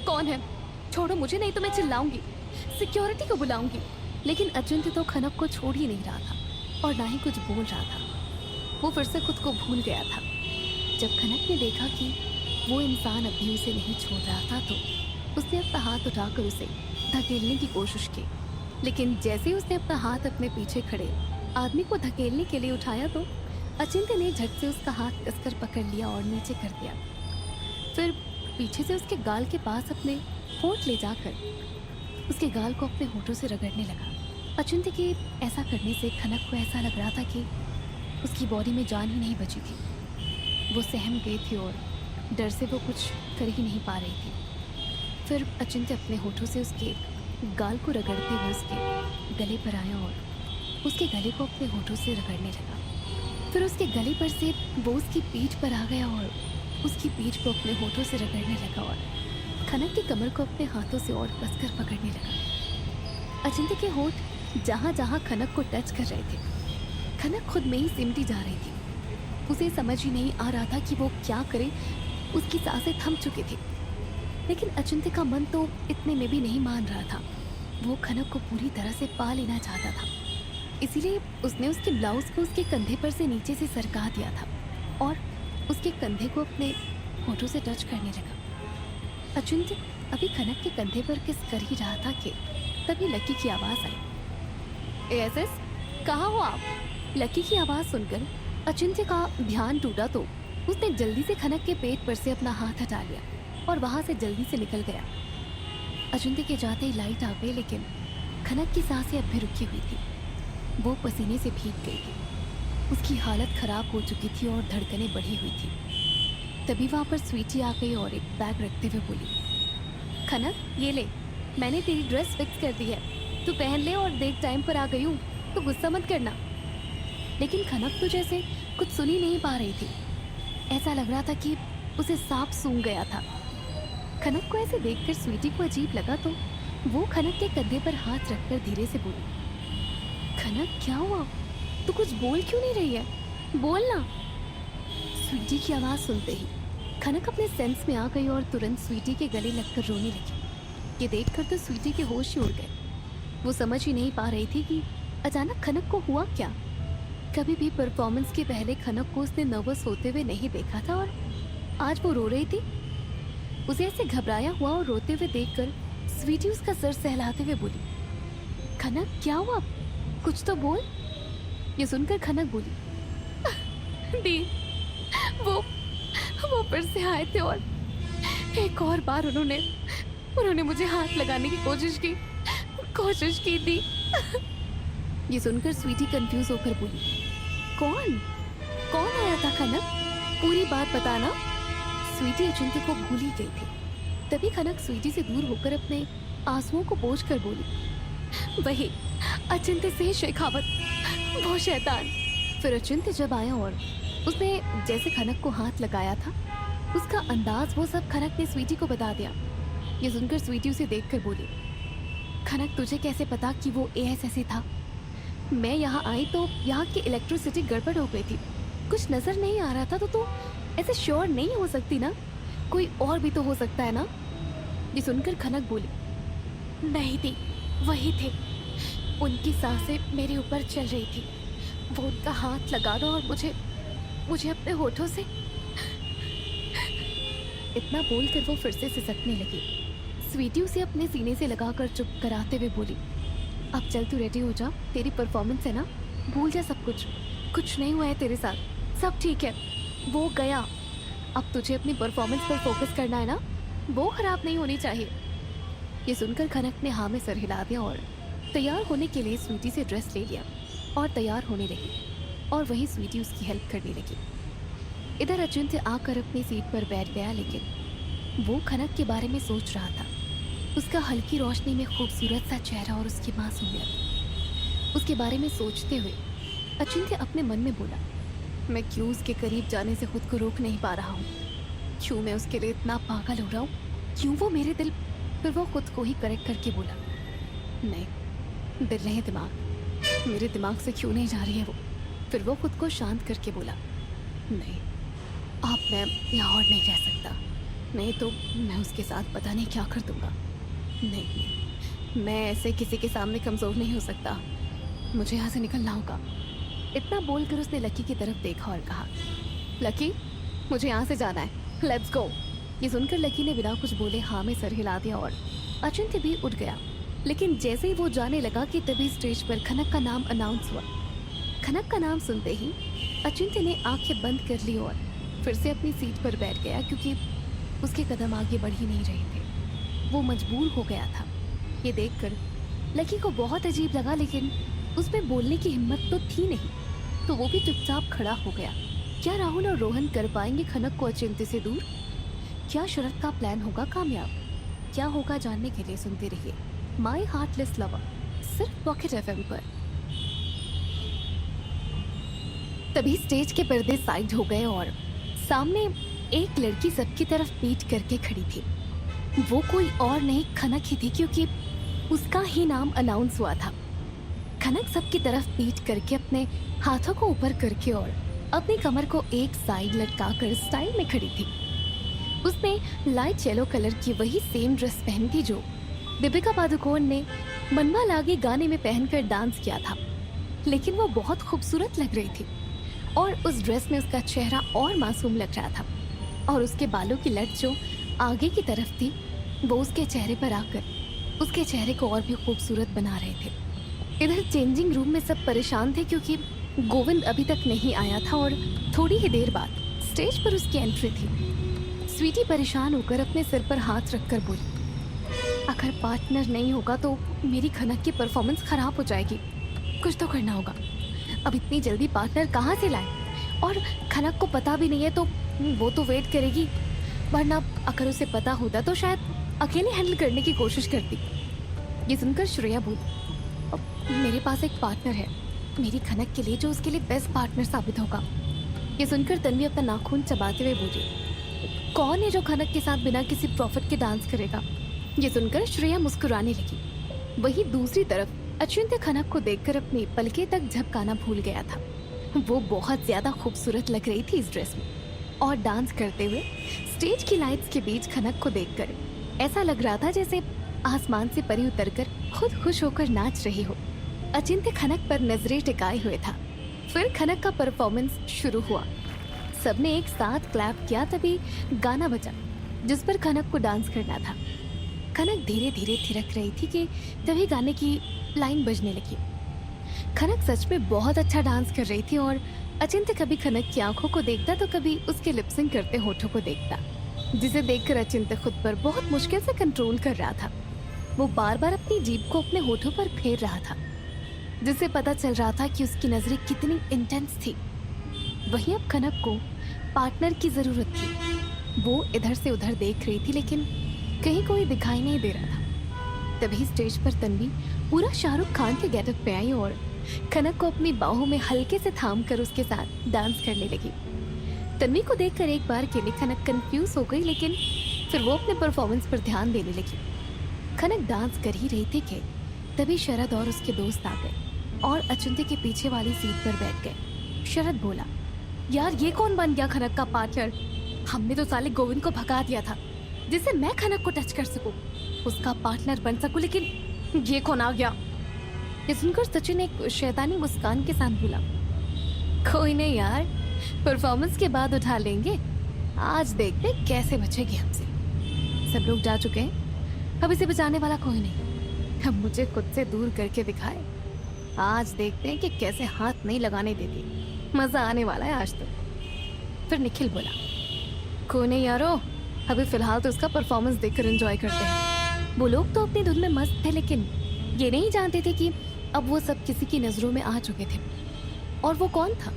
कौन है? छोड़ो मुझे, नहीं तो मैं चिल्लाऊंगी, सिक्योरिटी को बुलाऊंगी। लेकिन अचिंत्य तो खनक को छोड़ ही नहीं रहा था और ना ही कुछ बोल रहा था। वो फिर से खुद को भूल गया था। जब खनक ने देखा कि वो इंसान अभी उसे नहीं छोड़ रहा था तो उसने अपना हाथ उठाकर उसे धकेलने की कोशिश की, लेकिन जैसे ही उसने अपना हाथ अपने पीछे खड़े आदमी को धकेलने के लिए उठाया तो अचिंत्य ने झट से उसका हाथ कसकर पकड़ लिया और नीचे कर दिया। फिर पीछे से उसके गाल के पास अपने होंठ ले जाकर उसके गाल को अपने होठों से रगड़ने लगा। अचिंत्य के ऐसा करने से खनक को ऐसा लग रहा था कि उसकी बॉडी में जान ही नहीं बची थी। वो सहम गई थी और डर से वो कुछ कर ही नहीं पा रही थी। फिर अचिंत्य अपने होठों से उसके गाल को रगड़ते हुए उसके गले पर आया और उसके गले को अपने होठों से रगड़ने लगा। फिर उसके गले पर से वो उसकी पीठ पर आ गया और उसकी पीठ को अपने होठों से रगड़ने लगा और खनक की कमर को अपने हाथों से और कसकर पकड़ने लगा। अचिंत्य के होठ जहाँ जहाँ खनक को टच कर रहे थे, खनक खुद में ही सिमटी जा रही थी। उसे समझ ही नहीं आ रहा था कि वो क्या करे। उसकी सांसें थम चुकी थी, लेकिन अचिंत्य का मन तो इतने में भी नहीं मान रहा था। वो खनक को पूरी तरह से पा लेना चाहता था, इसीलिए उसने उसके ब्लाउज को उसके कंधे पर से नीचे से सरका दिया था और उसके कंधे को अपने होठों से टच करने लगा। अचिंत्य अभी खनक के कंधे पर किस कर ही रहा था कि तभी लकी की आवाज़ आई, एएसएस कहाँ हो आप? लकी की आवाज़ सुनकर अचिंत्य का ध्यान टूटा तो उसने जल्दी से खनक के पेट पर से अपना हाथ हटा लिया और वहाँ से जल्दी से निकल गया। अचिंत्य के जाते ही लाइट आ गई, लेकिन खनक की सांसें अब भी रुकी हुई थी। वो पसीने से भीग गई थी, उसकी हालत खराब हो चुकी थी और धड़कनें बढ़ी हुई थी। तभी वहाँ पर स्वीटी आ गई और एक बैग रखते हुए बोली, खनक ये ले, मैंने तेरी ड्रेस फिक्स कर दी है, तू पहन ले और देख टाइम पर आ गई हूँ, तो गुस्सा मत करना। लेकिन खनक तो जैसे कुछ सुन ही नहीं पा रही थी। ऐसा लग रहा था कि उसे सांप सूंघ गया था। खनक को ऐसे देखकर स्वीटी को अजीब लगा तो वो खनक के कंधे पर हाथ रखकर धीरे से बोली, खनक क्या हुआ? तू कुछ बोल क्यों नहीं रही है? बोल ना। स्वीटी की आवाज़ सुनते ही खनक अपने सेंस में आ गई और तुरंत स्वीटी के गले लगकर रोने लगी। ये देखकर तो स्वीटी के होश ही उड़ गए। वो समझ ही नहीं पा रही थी कि अचानक खनक को हुआ क्या। कभी भी परफॉर्मेंस के पहले खनक को उसने नर्वस होते हुए नहीं देखा था और आज वो रो रही थी। उसे ऐसे घबराया हुआ और रोते हुए देखकर स्वीटी उसका सर सहलाते हुए बोली, खनक क्या हुआ? कुछ तो बोल। ये सुनकर खनक बोली, दी वो फिर से आए थे और एक और बार उन्होंने मुझे हाथ लगाने की कोशिश की थी। ये सुनकर स्वीटी कंफ्यूज होकर बोली, कौन आया था खनक? पूरी बात बताना। स्वीटी अचिंत्य को भूल ही गई थी। तभी खनक स्वीटी से दूर होकर अपने आंसुओं को पोंछ कर बोली, वही अचिंत्य से शेखावत, वो शैतान। फिर अचिंत्य जब आया और उसने जैसे खनक को हाथ लगाया था, उसका अंदाज वो सब खनक ने स्वीटी को बता दिया। ये सुनकर स्वीटी उसे देखकर बोली, खनक तुझे कैसे पता कि वो एएसएससी था? मैं यहाँ आई तो यहाँ की इलेक्ट्रिसिटी गड़बड़ हो गई थी, कुछ नजर नहीं आ रहा था, तो तू ऐसे श्योर नहीं हो सकती ना? कोई और भी तो हो सकता है ना? ये सुनकर खनक बोली, नहीं थी, वही थे। उनकी सांसें मेरे ऊपर चल रही थी। वो उनका हाथ लगाना और मुझे अपने होठों से। इतना बोलकर वो फिर से सिसकने लगी। स्वीटी उसे अपने सीने से लगाकर चुप कराते हुए बोली, अब चल तू रेडी हो जा, तेरी परफॉर्मेंस है ना, भूल जा सब कुछ नहीं हुआ है तेरे साथ, सब ठीक है, वो गया। अब तुझे अपनी परफॉर्मेंस पर फोकस करना है ना, वो खराब नहीं होनी चाहिए। ये सुनकर खनक ने हाँ में सर हिला दिया और तैयार होने के लिए स्वीटी से ड्रेस ले लिया और तैयार होने लगी और वहीं स्वीटी उसकी हेल्प करने लगी। इधर अचिंत्य आकर अपनी सीट पर बैठ गया, लेकिन वो खनक के बारे में सोच रहा था। उसका हल्की रोशनी में खूबसूरत सा चेहरा और उसकी मासूमियत। उसके बारे में सोचते हुए अचिंत्य अपने मन में बोला, मैं क्यों उसके करीब जाने से खुद को रोक नहीं पा रहा हूँ? क्यों मैं उसके लिए इतना पागल हो रहा हूँ? क्यों वो मेरे दिल? फिर वो खुद को ही करेक्ट करके बोला, नहीं, दिल नहीं दिमाग, मेरे दिमाग से क्यों नहीं जा रही है वो। फिर वो खुद को शांत करके बोला, नहीं, आप मैं यहाँ और नहीं रह सकता, नहीं तो मैं उसके साथ पता नहीं क्या कर दूंगा। नहीं, मैं ऐसे किसी के सामने कमज़ोर नहीं हो सकता, मुझे यहाँ से निकलना होगा। इतना बोलकर उसने लकी की तरफ देखा और कहा, लकी, मुझे यहाँ से जाना है, लेट्स गो। ये सुनकर लकी ने बिना कुछ बोले हाँ में सर हिला दिया और अचिंत्य भी उठ गया। लेकिन जैसे ही वो जाने लगा कि तभी स्टेज पर खनक का नाम अनाउंस हुआ। खनक का नाम सुनते ही अचिंत्य ने आंखें बंद कर ली और फिर से अपनी सीट पर बैठ गया, क्योंकि उसके कदम आगे बढ़ ही नहीं रहे थे। वो मजबूर हो गया था। ये देखकर लकी को बहुत अजीब लगा, लेकिन उसमें बोलने की हिम्मत तो थी नहीं, तो वो भी चुपचाप खड़ा हो गया। क्या राहुल और रोहन कर पाएंगे खनक को अचिंत्य से दूर? क्या शरद का प्लान होगा कामयाब? क्या होगा जानने के लिए सुनते रहिए माई हार्टलेस लवर, सिर्फ पॉकेट एफएम पर। तभी स्टेज के पर्दे साइड हो गए और सामने एक लड़की सबकी तरफ पीठ करके खड़ी थी। वो कोई और नहीं खनक ही थी, क्योंकि उसका ही नाम अनाउंस हुआ था। खनक सबकी तरफ पीठ करके अपने हाथों को ऊपर करके और अपनी कमर को एक साइड लटकाकर स्टाइल में खड़ी थी। उसने लाइट येलो कलर की वही सेम ड्रेस पहनी थी जो दीपिका पादुकोण ने मनवा लागे गाने में पहनकर डांस किया था, लेकिन वो बहुत खूबसूरत लग रही थी और उस ड्रेस में उसका चेहरा और मासूम लग रहा था, और उसके बालों की लट जो आगे की तरफ थी वो उसके चेहरे पर आकर उसके चेहरे को और भी खूबसूरत बना रहे थे। इधर चेंजिंग रूम में सब परेशान थे, क्योंकि गोविंद अभी तक नहीं आया था और थोड़ी ही देर बाद स्टेज पर उसकी एंट्री थी। स्वीटी परेशान होकर अपने सिर पर हाथ रखकर बोली, अगर पार्टनर नहीं होगा तो मेरी खनक की परफॉर्मेंस खराब हो जाएगी, कुछ तो करना होगा। अब इतनी जल्दी पार्टनर कहाँ से लाए? और खनक को पता भी नहीं है तो वो तो वेट करेगी, वरना अगर उसे पता होता तो शायद अकेले हैंडल करने की कोशिश करती। ये सुनकर श्रेया बोली, "अब मेरे पास एक पार्टनर है मेरी खनक के लिए जो उसके लिए बेस्ट पार्टनर साबित होगा।" ये सुनकर तन्वी अपना नाखून चबाते हुए बोली, "कौन है जो खनक के साथ बिना किसी प्रॉफिट के डांस करेगा?" ये सुनकर श्रेया मुस्कुराने लगी। वहीं दूसरी तरफ अचिंत्य खनक को देखकर अपनी पलकें तक झपकाना भूल गया था। वो बहुत ज्यादा खूबसूरत लग रही थी इस ड्रेस में, और डांस करते हुए स्टेज की लाइट्स के बीच खनक को देखकर ऐसा लग रहा था जैसे आसमान से परी उतरकर खुद खुश होकर नाच रही हो। अचिंत्य खनक पर नजरें टिकाए हुए था। फिर खनक का परफॉर्मेंस शुरू हुआ। सबने एक साथ क्लैप किया, तभी गाना बजा जिस पर खनक को डांस करना था। खनक धीरे धीरे थिरक रही थी कि तभी गाने की लाइन बजने लगी। खनक सच में बहुत अच्छा डांस कर रही थी और अचिंत्य कभी खनक की आंखों को देखता तो कभी उसके लिपसिंग करते होठों को देखता, जिसे देखकर अचिंत्य खुद पर बहुत मुश्किल से कंट्रोल कर रहा था। वो बार बार अपनी जीभ को अपने होठों पर फेर रहा था, जिससे पता चल रहा था कि उसकी नजरें कितनी इंटेंस थी। वहीं अब खनक को पार्टनर की जरूरत थी। वो इधर से उधर देख रही थी लेकिन कहीं कोई दिखाई नहीं दे रहा था। तभी स्टेज पर तन्वी पूरा शाहरुख खान के गेटअप पे आई और खनक को अपनी बाहों में हल्के से थाम कर उसके साथ डांस करने लगी। तन्वी को देखकर एक बार के लिए खनक कंफ्यूज हो गई, लेकिन फिर वो अपने परफॉर्मेंस पर ध्यान देने लगी। खनक डांस कर ही रही थी कि तभी शरद और उसके दोस्त आ गए और अचिंत्य के पीछे वाली सीट पर बैठ गए। शरद बोला, "यार ये कौन बन गया खनक का पार्टनर? हमने तो साले गोविंद को भगा दिया था जिससे मैं खनक को टच कर सकूं, उसका पार्टनर बन सकूं, लेकिन ये कौन आ गया?" ये सुनकर सचिन एक शैतानी मुस्कान के साथ बोला, "कोई नहीं यार, परफॉर्मेंस के बाद उठा लेंगे। आज देखते कैसे बचेगी हमसे। सब लोग जा चुके हैं, अब इसे बचाने वाला कोई नहीं। अब मुझे खुद से दूर करके दिखाए। आज देखते हैं कि कैसे हाथ नहीं लगाने देती। मजा आने वाला है आज तो।" फिर निखिल बोला, "कोई नहीं यारो, अभी फिलहाल तो उसका परफॉर्मेंस देखकर एंजॉय करते हैं।" वो लोग तो अपनी धुन में मस्त थे, लेकिन ये नहीं जानते थे कि अब वो सब किसी की नजरों में आ चुके थे। और वो कौन था?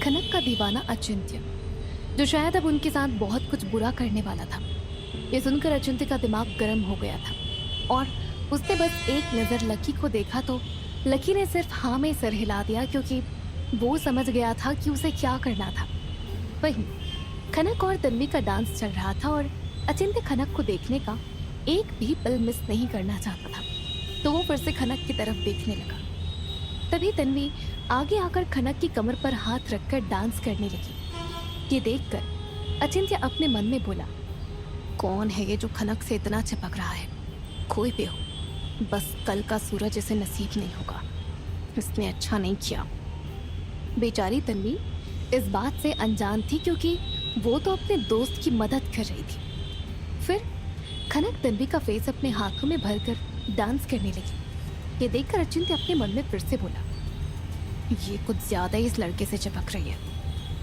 खनक का दीवाना अचिंत्य, जो शायद अब उनके साथ बहुत कुछ बुरा करने वाला था। ये सुनकर अचिंत्य का दिमाग गर्म हो गया था और उसने बस एक नज़र लकी को देखा तो लकी ने सिर्फ हाँ में सर हिला दिया, क्योंकि वो समझ गया था कि उसे क्या करना था। वहीं खनक और तन्वी का डांस चल रहा था और अचिंत्य खनक को देखने का एक भी पल मिस नहीं करना चाहता था, तो वो फिर से खनक की तरफ देखने लगा। तभी तन्वी आगे आकर खनक की कमर पर हाथ रखकर डांस करने लगी। ये देखकर अचिंत्य अपने मन में बोला, "कौन है ये जो खनक से इतना चिपक रहा है? कोई भी हो, बस कल का सूरज इसे नसीब नहीं होगा। इसने अच्छा नहीं किया।" बेचारी तन्वी इस बात से अनजान थी, क्योंकि वो तो अपने दोस्त की मदद कर रही थी। फिर खनक तन्वी का फेस अपने हाथों में भरकर डांस करने लगी। ये देखकर अचिंत्य अपने मन में फिर से बोला, "ये कुछ ज्यादा ही इस लड़के से चिपक रही है।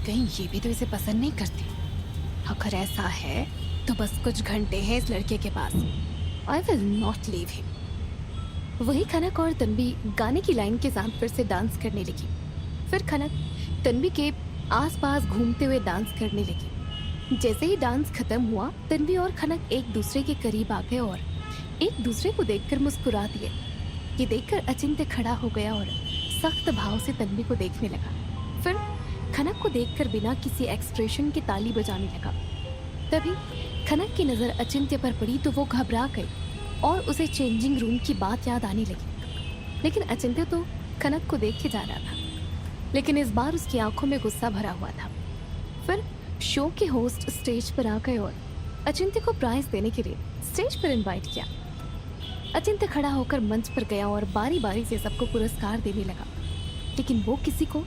कहीं ये भी तो इसे पसंद नहीं करती। अगर ऐसा है तो बस कुछ घंटे हैं इस लड़के के पास। I will not leave him." वही खनक और तन्वी गाने की लाइन के साथ फिर से डांस करने लगी। फिर खनक तन्वी के आसपास घूमते हुए डांस करने लगी। जैसे ही डांस खत्म हुआ, तन्वी और खनक एक दूसरे के करीब आ गए और एक दूसरे को देखकर मुस्कुरा दिए। ये देखकर अचिंत्य खड़ा हो गया और सख्त भाव से तन्वी को देखने लगा। फिर खनक को देखकर बिना किसी एक्सप्रेशन के ताली बजाने लगा। तभी खनक की नज़र अचिंत्य पर पड़ी तो वो घबरा गई और उसे चेंजिंग रूम की बात याद आने लगी। लेकिन अचिंत्य तो खनक को देख के जा रहा था, लेकिन इस बार उसकी आंखों में गुस्सा भरा हुआ था। फिर शो के होस्ट स्टेज पर आ गए और अचिंत्य को प्राइज देने के लिए स्टेज पर इनवाइट किया। अचिंत्य खड़ा होकर मंच पर गया और बारी बारी से सबको पुरस्कार देने लगा, लेकिन वो किसी को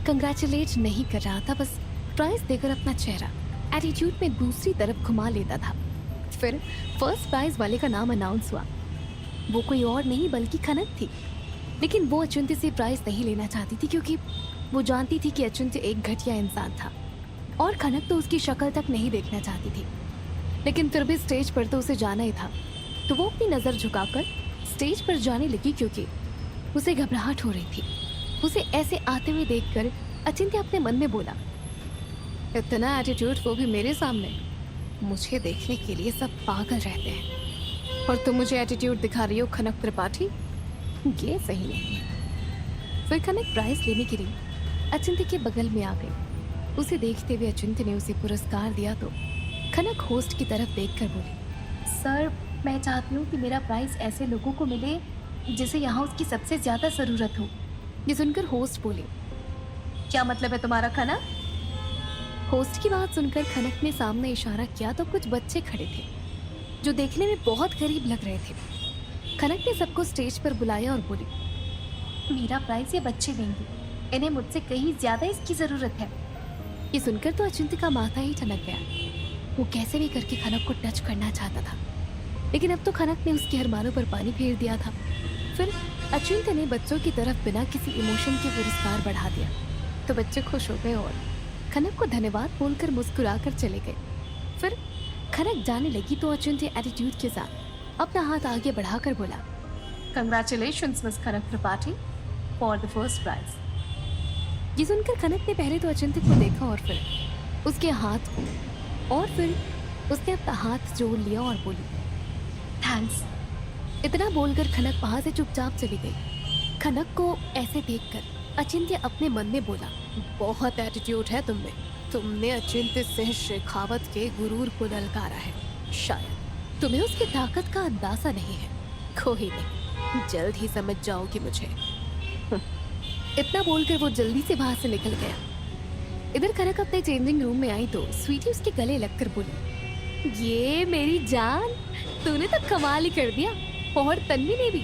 कंग्रेचुलेट नहीं कर रहा था, बस प्राइज देकर अपना चेहरा एटीट्यूड में दूसरी तरफ घुमा लेता था। फिर फर्स्ट प्राइज वाले का नाम अनाउंस हुआ। वो कोई और नहीं बल्कि खनक थी, लेकिन वो अचिंत्य से प्राइज नहीं लेना चाहती थी, क्योंकि वो जानती थी कि अचिंत्य एक घटिया इंसान था और खनक तो उसकी शक्ल तक नहीं देखना चाहती थी। लेकिन फिर भी स्टेज पर तो उसे जाना ही था, तो वो अपनी नज़र झुकाकर स्टेज पर जाने लगी, क्योंकि उसे घबराहट हो रही थी। उसे ऐसे आते हुए देखकर अचिंत्य अपने मन में बोला, "इतना एटीट्यूड, वो भी मेरे सामने। मुझे देखने के लिए सब पागल रहते हैं।" और तुम मुझे एटीट्यूड दिखा रही हो खनक त्रिपाठी, ये सही नहीं है। फिर खनक प्राइज लेने के लिए अचिंत्य के बगल में आ गई। उसे देखते हुए अचिंत्य ने उसे पुरस्कार दिया तो खनक होस्ट की तरफ देखकर बोली, सर मैं चाहती हूँ कि मेरा प्राइज ऐसे लोगों को मिले जिसे यहाँ उसकी सबसे ज्यादा जरूरत हो। ये सुनकर होस्ट बोले, क्या मतलब है तुम्हारा खनक? होस्ट की बात सुनकर खनक ने सामने इशारा किया तो कुछ बच्चे खड़े थे जो देखने में बहुत गरीब लग रहे थे। खनक ने सबको स्टेज पर बुलाया और बोली, मेरा प्राइज ये बच्चे देंगे, इन्हें मुझसे कहीं ज्यादा इसकी जरूरत है। ये सुनकर तो अचिंत्य का माथा ही ठनक गया। वो कैसे भी करके खनक को टच करना चाहता था, लेकिन अब तो खनक ने उसके अरमानों पर पानी फेर दिया था। फिर अचिंत्य ने बच्चों की तरफ बिना किसी इमोशन के पुरस्कार बढ़ा दिया तो बच्चे खुश हो गए और खनक को धन्यवाद बोलकर मुस्कुराकर चले गए। फिर खनक जाने लगी तो अचिंत्य एटीट्यूड के साथ अपना हाथ आगे बढ़ाकर बोला, congratulations miss Khanak Tripathi for the first prize. ये सुनकर खनक ने पहले तो अचिंत्य को देखा और फिर उसके हाथ को, और फिर उसने अपना हाथ जोड़ लिया और बोली, थैंक्स। इतना बोलकर खनक वहां से चुपचाप चली गई। खनक को ऐसे देखकर अचिंत्य अपने मन में बोला, बहुत एटीट्यूड है तुम में। तुमने अचिंत्य सिंह शेखावत के गुरूर को ललकारा है। शायद तुम्हें उसकी ताकत का अंदाजा नहीं है। कोई नहीं, जल्द ही समझ जाओगी मुझे। इतना बोलकर वो जल्दी से वहां से निकल गया। इधर खनक अपने चेंजिंग रूम में आई तो स्वीटी उसके गले लगकर बोली, ये मेरी जान, तूने तो कमाल ही कर दिया। और तन्वी ने भी।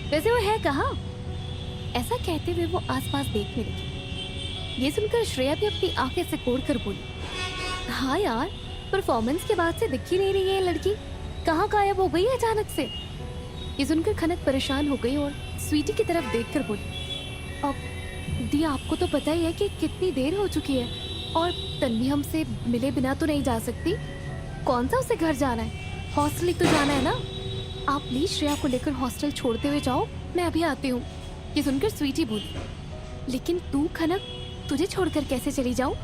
वैसे वो है कहाँ? ऐसा कहते हुए वो आसपास देखने लगी। ये सुनकर श्रेया भी अपनी आंखें सिकोड़ कर बोली, हाँ यार, परफॉर्मेंस के बाद से दिख ही नहीं रही है लड़की, कहाँ गायब हो गई अचानक से। ये सुनकर खनक परेशान हो गई और स्वीटी की तरफ देखकर बोली, अब दी आपको तो पता ही है कि कितनी देर हो चुकी है और तन्वी हमसे मिले बिना तो नहीं जा सकती। कौन सा उसे घर जाना है, हॉस्टल ही तो जाना है ना। आप प्लीज श्रेया को लेकर हॉस्टल छोड़ते हुए जाओ, मैं अभी आती हूँ। ये सुनकर स्वीटी बोली, लेकिन तू खनक, तुझे छोड़कर कैसे चली जाऊं?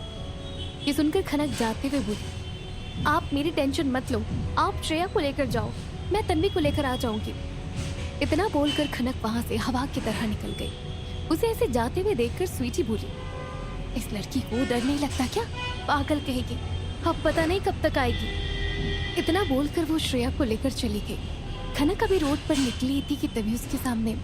ये सुनकर खनक जाते हुए बोली, आप मेरी टेंशन मत लो, आप श्रेया को लेकर जाओ, मैं तन्वी को लेकर आ जाऊंगी। इतना बोलकर खनक वहां से हवा की तरह निकल गई। उसे ऐसे जाते हुए देखकर स्वीटी बोली, इस लड़की को डर नहीं लगता क्या? पागल कहेगी, अब पता नहीं कब तक आएगी। इतना बोलकर वो श्रेया को लेकर चली गई। खनक अभी रोड पर निकली थी कि तभी उसके सामने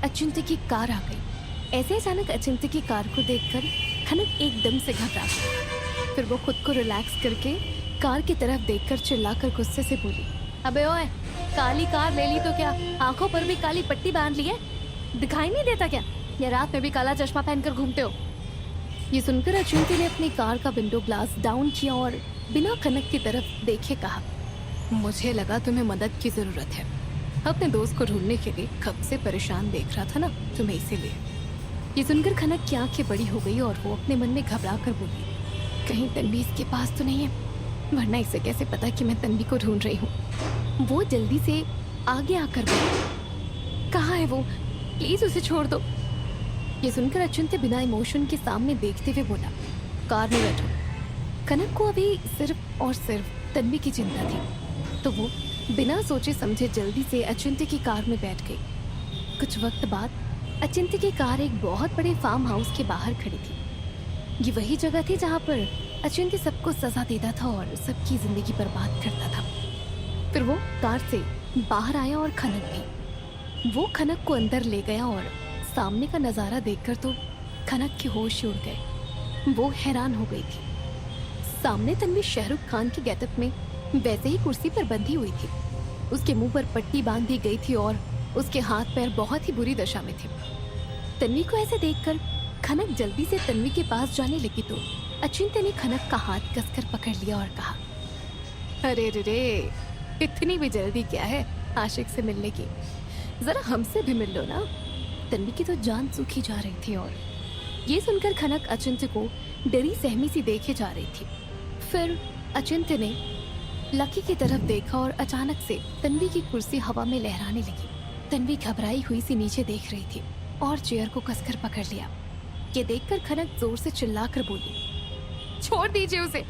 अचिंत्य की कार आ गई। ऐसे अचानक अचिंत्य की कार को देखकर खनक एकदम से घबरा गई। फिर वो खुद को रिलैक्स करके कार की तरफ देखकर चिल्लाकर गुस्से से बोली, अबे ओए, काली कार ले ली तो क्या आंखों पर भी काली पट्टी बांध ली है? दिखाई नहीं देता क्या? या रात में भी काला चश्मा पहनकर घूमते हो? ये सुनकर अचिंत्य ने अपनी कार का विंडो ग्लास डाउन किया और बिना खनक की तरफ देखे कहा, मुझे लगा तुम्हें मदद की जरूरत है। अपने दोस्त को ढूंढने के लिए कब से परेशान देख रहा था ना तुम्हें, इसीलिए। ये सुनकर खनक की आंखें बड़ी हो गई और वो अपने मन में घबरा कर बोली, कहीं तन्वी इसके पास तो नहीं है, वरना इसे कैसे पता कि मैं तन्वी को ढूंढ रही हूँ। वो जल्दी से आगे आकर बोली, कहाँ है वो, प्लीज उसे छोड़ दो। ये सुनकर अचिंत्य बिना इमोशन के सामने देखते हुए बोला, कार में बैठो। खनक को अभी सिर्फ और सिर्फ तन्वी की चिंता थी, तो वो बिना सोचे समझे जल्दी से अचिंत्य की कार में बैठ गई। कुछ वक्त बाद अचिंत्य की कार एक बहुत बड़े फार्म हाउस के बाहर खड़ी थी। ये वही जगह थी जहाँ पर अचिंत्य सबको सजा देता था और सबकी जिंदगी बर्बाद करता था। फिर वो कार से बाहर आया और खनक भी। वो खनक को अंदर ले गया और सामने का नजारा देखकर तो खनक के होश उड़ गए। वो हैरान हो गई थी। सामने तन्वी शाहरुख खान के गेटअप में वैसे ही कुर्सी पर बंधी हुई थी। उसके मुंह पर पट्टी बांधी गई थी और उसके हाथ पैर बहुत ही बुरी दशा में थे। तन्वी को ऐसे देखकर खनक जल्दी से तन्वी के पास जाने लगी तो अचिंत्य ने खनक का हाथ कसकर पकड़ लिया और कहा, अरे रे, इतनी भी जल्दी क्या है आशिक से मिलने की, जरा हमसे भी मिल लो ना। तन्वी की तो जान सूखी जा रही थी और ये सुनकर खनक अचिंत्य को डरी सहमी सी देखे जा रही थी। फिर अचिंत्य ने लकी की तरफ देखा और अचानक से तन्वी की कुर्सी हवा में लहराने लगी। तन्वी घबराई हुई सी नीचे देख रही थी और चेयर को कसकर पकड़ लिया। ये देखकर खनक जोर से चिल्लाकर बोली, छोड़ दीजिए उसे,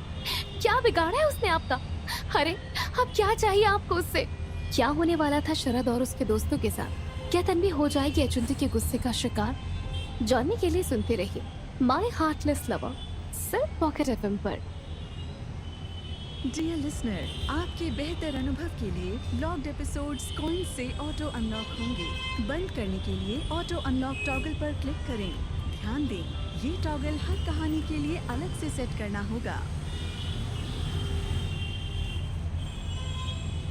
क्या बिगाड़ा है उसने आपका? अरे अब क्या चाहिए आपको उससे? क्या होने वाला था शरद और उसके दोस्तों के साथ? क्या तन्वी हो जाएगी अचिंत्य के गुस्से का शिकार? जानने के लिए सुनते रहिए माय हार्टलेस लवर सिर्फ पॉकेट एफएम पर। डियर लिसनर, आपके बेहतर अनुभव के लिए ब्लॉक्ड एपिसोड्स कॉइन से ऑटो अनलॉक होंगे। बंद करने के लिए ऑटो अनलॉक टॉगल पर क्लिक करें। ध्यान दें, ये टॉगल हर कहानी के लिए अलग से सेट करना होगा।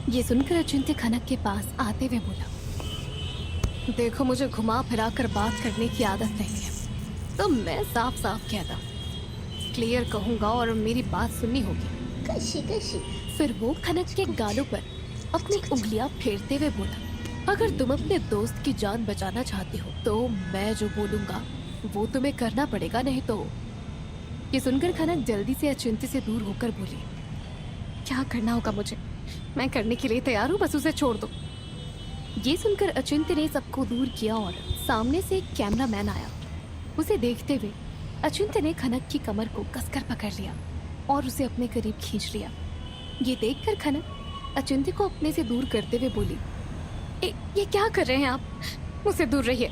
ये सुनकर अचिंत्य खनक के पास आते हुए बोला, देखो मुझे घुमा फिरा कर बात करने की आदत नहीं है, तो मैं साफ साफ कहता हूँ, क्लियर कहूंगा और मेरी बात सुननी होगी। कशी कशी। फिर वो खनक के गालों पर अपनी उंगलियां फेरते हुए बोला, अगर तुम अपने दोस्त की जान बचाना चाहती हो तो मैं जो बोलूंगा वो तुम्हें करना पड़ेगा, नहीं तो। ये सुनकर खनक जल्दी से अचिंत्य से दूर होकर बोली, क्या करना होगा मुझे, मैं करने के लिए तैयार हूँ, बस उसे छोड़ दो। ये सुनकर अचिंत्य ने सबको दूर किया और सामने से एक कैमरामैन आया। उसे देखते हुए अचिंत्य ने खनक की कमर को कसकर पकड़ लिया और उसे अपने करीब खींच लिया। ये देखकर खनक अचिंत्य को अपने से दूर करते हुए बोली, ये क्या कर रहे हैं आप, मुझसे दूर रहिए।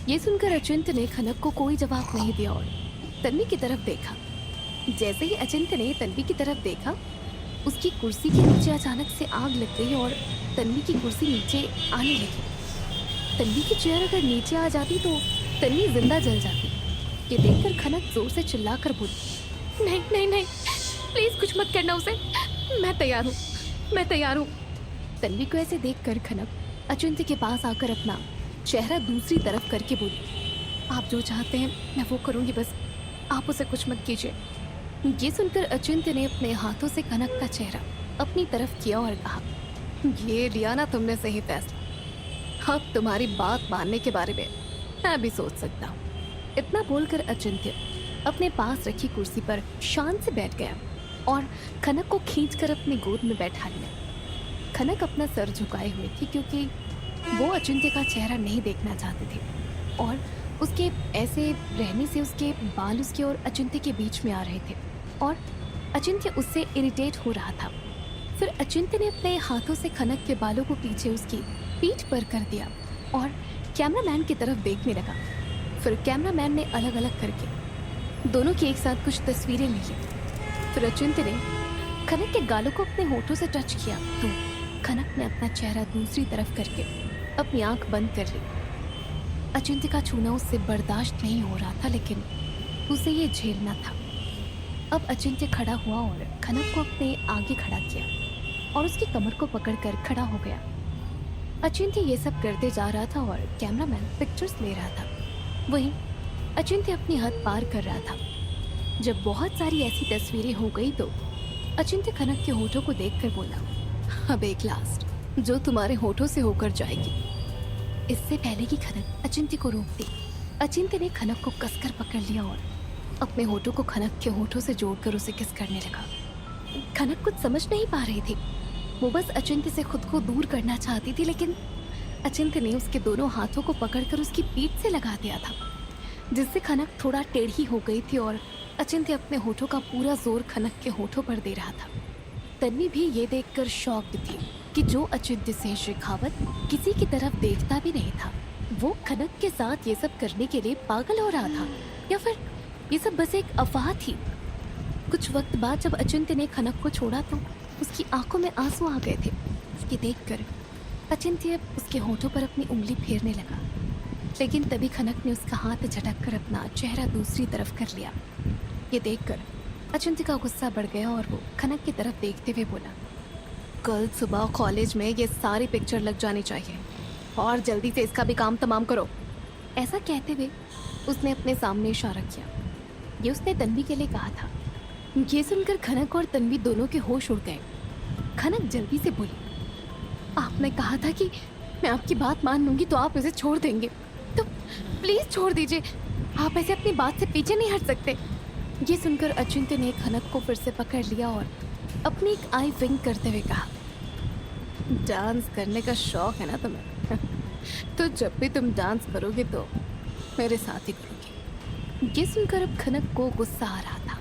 ये सुनकर अचिंत्य ने खनक को कोई जवाब नहीं दिया और तन्वी की तरफ देखा। जैसे ही अचिंत्य ने तन्वी की तरफ देखा, उसकी कुर्सी के नीचे अचानक से आग लग गई और तन्वी की कुर्सी नीचे आने लगी। तन्वी की चेयर अगर नीचे आ जाती तो तन्वी जिंदा जल जाती। ये देखकर खनक जोर से चिल्लाकर बोली, नहीं नहीं नहीं, प्लीज कुछ मत करना उसे, मैं तैयार हूँ, मैं तैयार हूँ। तन्वी को ऐसे देखकर खनक अचिंत्य के पास आकर अपना चेहरा दूसरी तरफ करके बोली, आप जो चाहते हैं मैं वो करूँगी, बस आप उसे कुछ मत कीजिए। ये सुनकर अचिंत्य ने अपने हाथों से कनक का चेहरा अपनी तरफ किया और कहा, ये लिया ना तुमने सही फैसला, अब तुम्हारी बात मानने के बारे में मैं भी सोच सकता हूँ। इतना बोलकर अचिंत्य अपने पास रखी कुर्सी पर शान से बैठ गया और खनक को खींचकर अपनी गोद में बैठा लिया। खनक अपना सर झुकाए हुए थी क्योंकि वो अचिंत्य का चेहरा नहीं देखना चाहते थे और उसके ऐसे रहने से उसके बाल उसके और अचिंत्य के बीच में आ रहे थे और अचिंत्य उससे इरिटेट हो रहा था। फिर अचिंत्य ने अपने हाथों से खनक के बालों को पीछे उसकी पीठ पर कर दिया और कैमरामैन की तरफ देखने लगा। फिर कैमरामैन ने अलग अलग करके दोनों की एक साथ कुछ तस्वीरें ली। फिर अचिंत्य ने खनक के गालों को अपने होठों से टच किया तो खनक ने अपना चेहरा दूसरी तरफ करके अपनी आंख बंद कर ली। अचिंत्य का छूना उससे बर्दाश्त नहीं हो रहा था, लेकिन उसे ये झेलना था। अब अचिंत्य खड़ा हुआ और खनक को अपने आगे खड़ा किया और उसकी कमर को पकड़कर खड़ा हो गया। अचिंत्य ये सब करते जा रहा था और कैमरामैन पिक्चर्स ले रहा था। वहीं अचिंत्य अपनी हद पार कर रहा था। जब बहुत सारी ऐसी तस्वीरें हो गई तो अचिंत्य खनक के होठों को देखकर बोला, अब एक लास्ट जो तुम्हारे होठों से होकर जाएगी। इससे पहले कि खनक अचिंत्य को रोक दे, अचिंत्य ने खनक को कसकर पकड़ लिया और अपने होठों को खनक के होठों से जोड़कर उसे किस करने लगा। खनक कुछ समझ नहीं पा रही थी, वो बस अचिंत्य से खुद को दूर करना चाहती थी, लेकिन अचिंत्य ने उसके दोनों हाथों को पकड़कर उसकी पीठ से लगा दिया था, जिससे खनक थोड़ा टेढ़ी हो गई थी और अचिंत्य अपने होठों का पूरा जोर खनक के होठों पर दे रहा था। तन्वी भी ये देखकर शॉक्ड थी कि जो अचिंत्य से शेखावत किसी की तरफ देखता भी नहीं था, वो खनक के साथ ये सब करने के लिए पागल हो रहा था या फिर ये सब बस एक अफवाह थी। कुछ वक्त बाद जब अचिंत्य ने खनक को छोड़ा तो उसकी आंखों में आंसू आ गए थे। इसके देखकर अचिंत्य उसके होठों पर अपनी उंगली फेरने लगा, लेकिन तभी खनक ने उसका हाथ झटक कर अपना चेहरा दूसरी तरफ कर लिया। ये देखकर अचिंत्य का गुस्सा बढ़ गया और वो खनक की तरफ देखते हुए बोला, कल सुबह कॉलेज में ये सारी पिक्चर लग जानी चाहिए और जल्दी से इसका भी काम तमाम करो। ऐसा कहते हुए उसने अपने सामने इशारा किया। ये उसने तन्वी के लिए कहा था। ये सुनकर खनक और तन्वी दोनों के होश उड़ गए। खनक जल्दी से बोली, आपने कहा था कि मैं आपकी बात मान लूंगी तो आप इसे छोड़ देंगे, तो प्लीज छोड़ दीजिए, आप ऐसे अपनी बात से पीछे नहीं हट सकते। ये सुनकर अचिंत्य ने खनक को फिर से पकड़ लिया और अपनी एक आई विंक करते हुए कहा, डांस करने का शौक है ना तुम्हें तो जब भी तुम डांस करोगे तो मेरे साथ ही करोगे। ये सुनकर अब खनक को गुस्सा आ रहा था।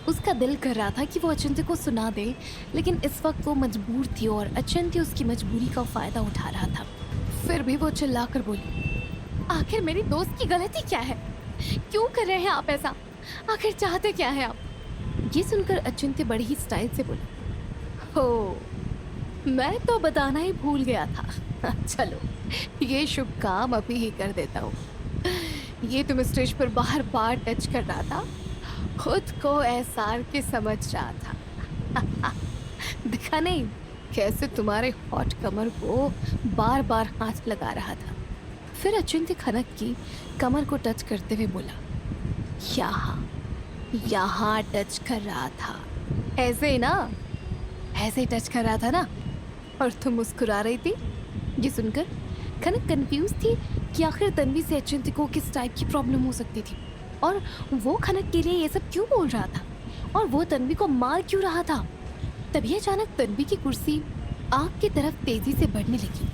उसका दिल कर रहा था कि वो अचिंत्य को सुना दे, लेकिन इस वक्त वो मजबूर थी और अचिंत्य उसकी मजबूरी का फायदा उठा रहा था। फिर भी वो चिल्लाकर बोली, आखिर मेरी दोस्त की गलती क्या है? क्यों कर रहे हैं आप ऐसा? आखिर चाहते क्या है आप? ये सुनकर अचिंत्य बड़ी ही स्टाइल से बोली, हो, मैं तो बताना ही भूल गया था। चलो, ये शुभ काम अभी ही कर देता हूँ। ये तुम स्टेज पर बार बार टच कर रहा था, खुद को एहसार के समझ रहा था। दिखा नहीं कैसे तुम्हारे हॉट कमर को बार बार हाथ लगा रहा था। फिर अचिंत्य खनक की कमर को टच करते हुए बोला, यहाँ टच कर रहा था, ऐसे ही ना, ऐसे ही टच कर रहा था ना। और तुम मुस्कुरा रही थी। ये सुनकर खनक कंफ्यूज थी कि आखिर तन्वी से अचिंत्य को किस टाइप की प्रॉब्लम हो सकती थी, और वो खनक के लिए ये सब क्यों बोल रहा था, और वो तन्वी को मार क्यों रहा था। तभी अचानक तन्वी की कुर्सी आग की तरफ तेजी से बढ़ने लगी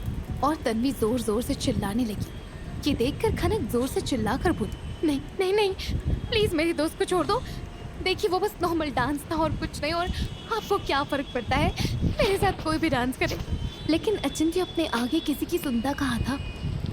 और तन्वी जोर जोर से चिल्लाने लगी। ये देखकर खनक जोर से चिल्लाकर बोली, नहीं नहीं नहीं, प्लीज मेरी दोस्त को छोड़ दो। देखिए वो बस नॉर्मल डांस था और कुछ नहीं, और आपको क्या फर्क पड़ता है, मेरे साथ कोई भी डांस करे। लेकिन अचिंत्य अपने आगे किसी की सुनता कहा था,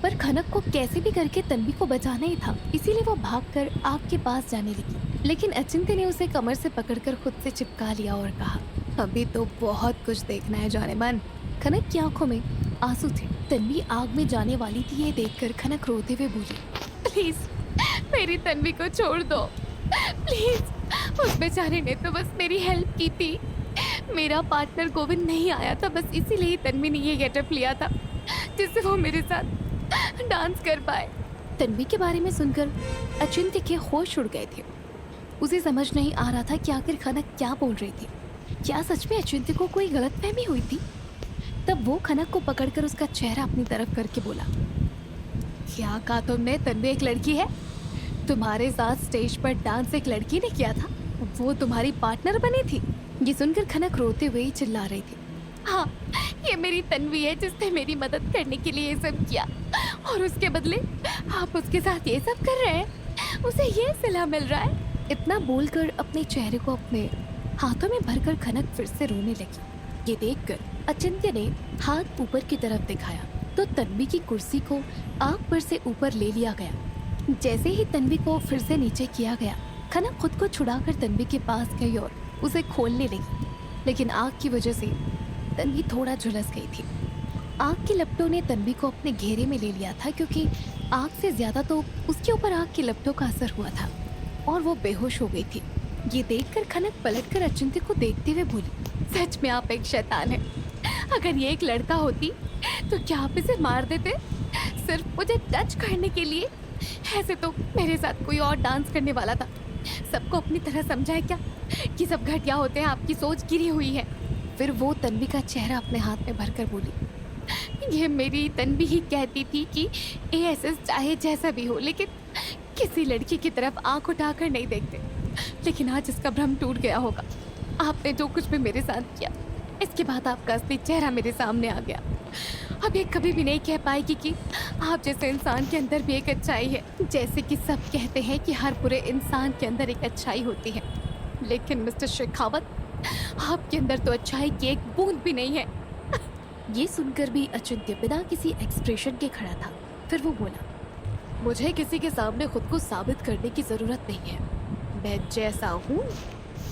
पर खनक को कैसे भी करके तन्वी को बचाना ही था, इसीलिए वो भागकर आग के पास जाने लगी। लेकिन अचिंत्य ने उसे कमर से पकड़कर खुद से चिपका लिया और कहा, अभी तो बहुत कुछ देखना है जाने मन। खनक की आंखों में आंसू थे। तन्वी आग में जाने वाली थी, ये देखकर खनक रोते हुए बोली, प्लीज मेरी तन्वी को छोड़ दो, प्लीज। उस बेचारे ने तो बस मेरी हेल्प की थी, मेरा पार्टनर गोविंद नहीं आया था, बस इसीलिए तन्वी ने ये गेटअप लिया था जिससे वो मेरे साथ डांस कर पाए। तन्वी के बारे में सुनकर अचिंत्य के होश उड़ गए थे। उसे समझ नहीं आ रहा था कि आखिर खनक क्या बोल रही थी। क्या सच में अचिंत्य को कोई गलतफहमी हुई थी? तब वो खनक को पकड़कर उसका चेहरा अपनी तरफ करके बोला, क्या कहा तुमने? तन्वी एक लड़की है? तुम्हारे साथ स्टेज पर डांस एक लड़की ने किया था, वो तुम्हारी पार्टनर बनी थी? ये सुनकर खनक रोते हुए ही चिल्ला रही थी, हाँ, ये मेरी तन्वी है जिसने मेरी मदद करने के लिए ये सब किया, और उसके बदले आप उसके साथ ये सब कर रहे हैं, उसे ये सिला मिल रहा है। इतना बोलकर अपने चेहरे को अपने हाथों में भरकर खनक फिर से रोने लगी। ये देखकर अचिंत्य ने हाथ ऊपर की तरफ दिखाया तो तन्वी की कुर्सी को आग पर से ऊपर ले लिया गया। जैसे ही तन्वी को फिर से नीचे किया गया, खनक खुद को छुड़ाकर तन्वी के पास गई और उसे खोलने लगी, लेकिन आग की वजह से तन्वी थोड़ा झुलस गई थी। आग की लपटों ने तन्वी को अपने घेरे में ले लिया था, क्योंकि आग से ज्यादा तो उसके ऊपर आग की लपटों का असर हुआ था और वो बेहोश हो गई थी। ये देखकर खनक पलटकर अचिंत्य को देखते हुए बोली, सच में आप एक शैतान हैं। अगर ये एक लड़का होती तो क्या आप इसे मार देते, सिर्फ मुझे टच करने के लिए? ऐसे तो मेरे साथ कोई और डांस करने वाला था। सबको अपनी तरह समझा है क्या कि सब घटिया होते हैं? आपकी सोच गिरी हुई है। फिर वो तन्वी का चेहरा अपने हाथ में भरकर बोली, ये मेरी तन्वी ही कहती थी कि एएसएस चाहे जैसा भी हो, लेकिन किसी लड़की की तरफ आंख उठाकर नहीं देखते। लेकिन आज इसका भ्रम टूट गया होगा। आपने जो कुछ भी मेरे साथ किया, इसके बाद आपका असली चेहरा मेरे सामने आ गया। अब ये कभी भी नहीं कह पाएगी कि आप जैसे इंसान के अंदर भी एक अच्छाई है। जैसे कि सब कहते हैं कि हर बुरे इंसान के अंदर एक अच्छाई होती है, लेकिन मिस्टर शेखावत, आपके अंदर तो अच्छाई की एक बूंद भी नहीं है। ये सुनकर भी अचिंत्य बिना किसी एक्सप्रेशन के खड़ा था। फिर वो बोला, मुझे किसी के सामने खुद को साबित करने की जरूरत नहीं है। मैं जैसा हूँ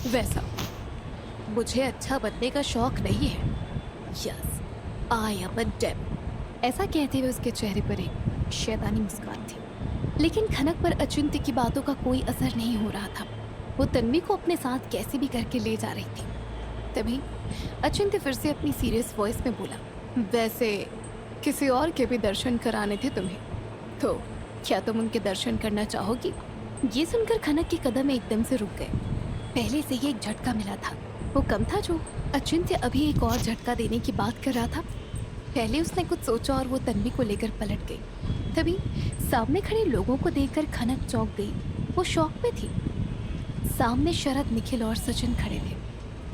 वैसा हूँ। मुझे अच्छा बनने का शौक नहीं है। Yes, I am a devil. ऐसा कहते हुए उसके चेहरे पर एक शैतानी मुस्कान थी। लेकिन खनक पर अचिंत्य की बातों का कोई असर नहीं हो रहा था। वो तन्वी को अपने साथ कैसे भी करके ले जा रही थी। तभी अचिंत्य फिर से अपनी सीरियस वॉइस में बोला, वैसे किसी और के भी दर्शन कराने थे तुम्हें, तो क्या तुम उनके दर्शन करना चाहोगी? ये सुनकर खनक के कदम एकदम से रुक गए। पहले से ही एक झटका मिला था, वो कम था जो अचिंत्य अभी एक और झटका देने की बात कर रहा था। पहले उसने कुछ सोचा और वो तन्वी को लेकर पलट गई। तभी सामने खड़े लोगों को देखकर खनक चौंक गई। वो शौक में थी। सामने शरद, निखिल और सचिन खड़े थे,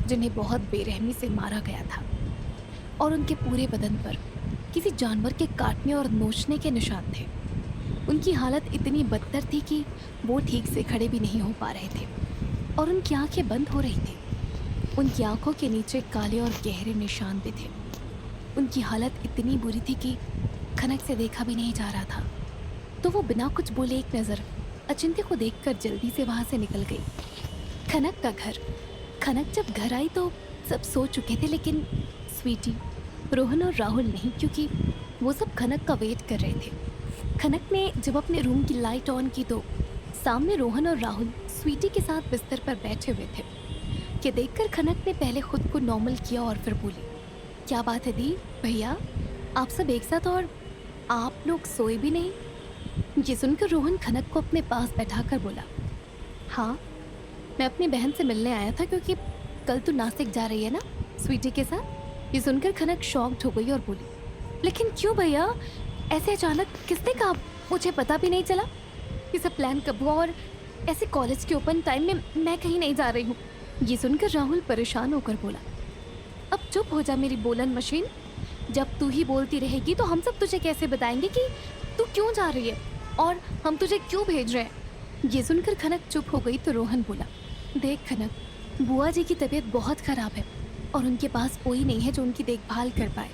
जिन्हें बहुत बेरहमी से मारा गया था और उनके पूरे बदन पर किसी जानवर के काटने और नोचने के निशान थे। उनकी हालत इतनी बदतर थी कि वो ठीक से खड़े भी नहीं हो पा रहे थे। और उनकी आंखें बंद हो रही थी। उनकी आंखों के नीचे काले और गहरे निशान भी थे। उनकी हालत इतनी बुरी थी कि खनक से देखा भी नहीं जा रहा था। तो वो बिना कुछ बोले एक नज़र अचिंत्य को देखकर जल्दी से वहाँ से निकल गई। खनक का घर। खनक जब घर आई तो सब सो चुके थे, लेकिन स्वीटी, रोहन और राहुल नहीं, क्योंकि वो सब खनक का वेट कर रहे थे। खनक ने जब अपने रूम की लाइट ऑन की तो सामने रोहन और राहुल स्वीटी के साथ बिस्तर पर बैठे हुए थे। ये देखकर खनक ने पहले खुद को नॉर्मल किया और फिर बोली, क्या बात है दी, भैया आप सब एक साथ और आप लोग सोए भी नहीं? ये सुनकर रोहन खनक को अपने पास बैठाकर बोला, हाँ मैं अपनी बहन से मिलने आया था, क्योंकि कल तू नासिक जा रही है ना स्वीटी के साथ। ये सुनकर खनक शॉक्ड हो गई और बोली, लेकिन क्यों भैया, ऐसे अचानक किसने कहा? मुझे पता भी नहीं चला। ये सब प्लान कब हुआ? और ऐसे कॉलेज के ओपन टाइम में मैं कहीं नहीं जा रही हूँ। ये सुनकर राहुल परेशान होकर बोला, अब चुप हो जा मेरी बोलन मशीन। जब तू ही बोलती रहेगी तो हम सब तुझे कैसे बताएंगे कि तू क्यों जा रही है और हम तुझे क्यों भेज रहे हैं? ये सुनकर खनक चुप हो गई तो रोहन बोला, देख खनक, बुआ जी की तबीयत बहुत ख़राब है और उनके पास कोई नहीं है जो उनकी देखभाल कर पाए।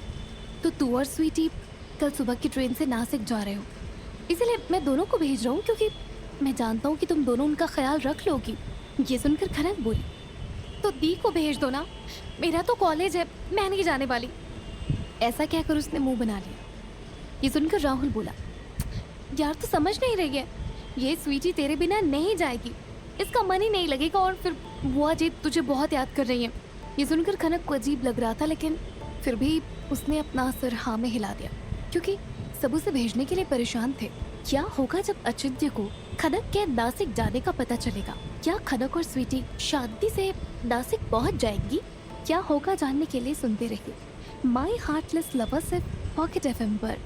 तो तू और स्वीटी कल सुबह की ट्रेन से नासिक जा रहे हो, इसीलिए मैं दोनों को भेज रहा हूँ, क्योंकि मैं जानता हूँ कि तुम दोनों उनका ख्याल रख लोगी। ये सुनकर खनक बोली, तो दी को भेज दो ना, मेरा तो कॉलेज है, मैं नहीं जाने वाली। ऐसा कहकर उसने मुंह बना लिया। ये सुनकर राहुल बोला, यार तू समझ नहीं रही है, ये स्वीटी तेरे बिना नहीं जाएगी, इसका मन ही नहीं लगेगा और फिर बुआ जी तुझे बहुत याद कर रही है। ये सुनकर खनक को अजीब लग रहा था, लेकिन फिर भी उसने अपना सिर हाँ में हिला दिया, क्योंकि सब उसे भेजने के लिए परेशान थे। क्या होगा जब अचिंत्य को खनक के नासिक जाने का पता चलेगा? क्या खनक और स्वीटी शांति से नासिक पहुंच जाएंगी? क्या होगा जानने के लिए सुनते रहिए माई हार्टलेस लवर सिर्फ पॉकेट एफएम पर।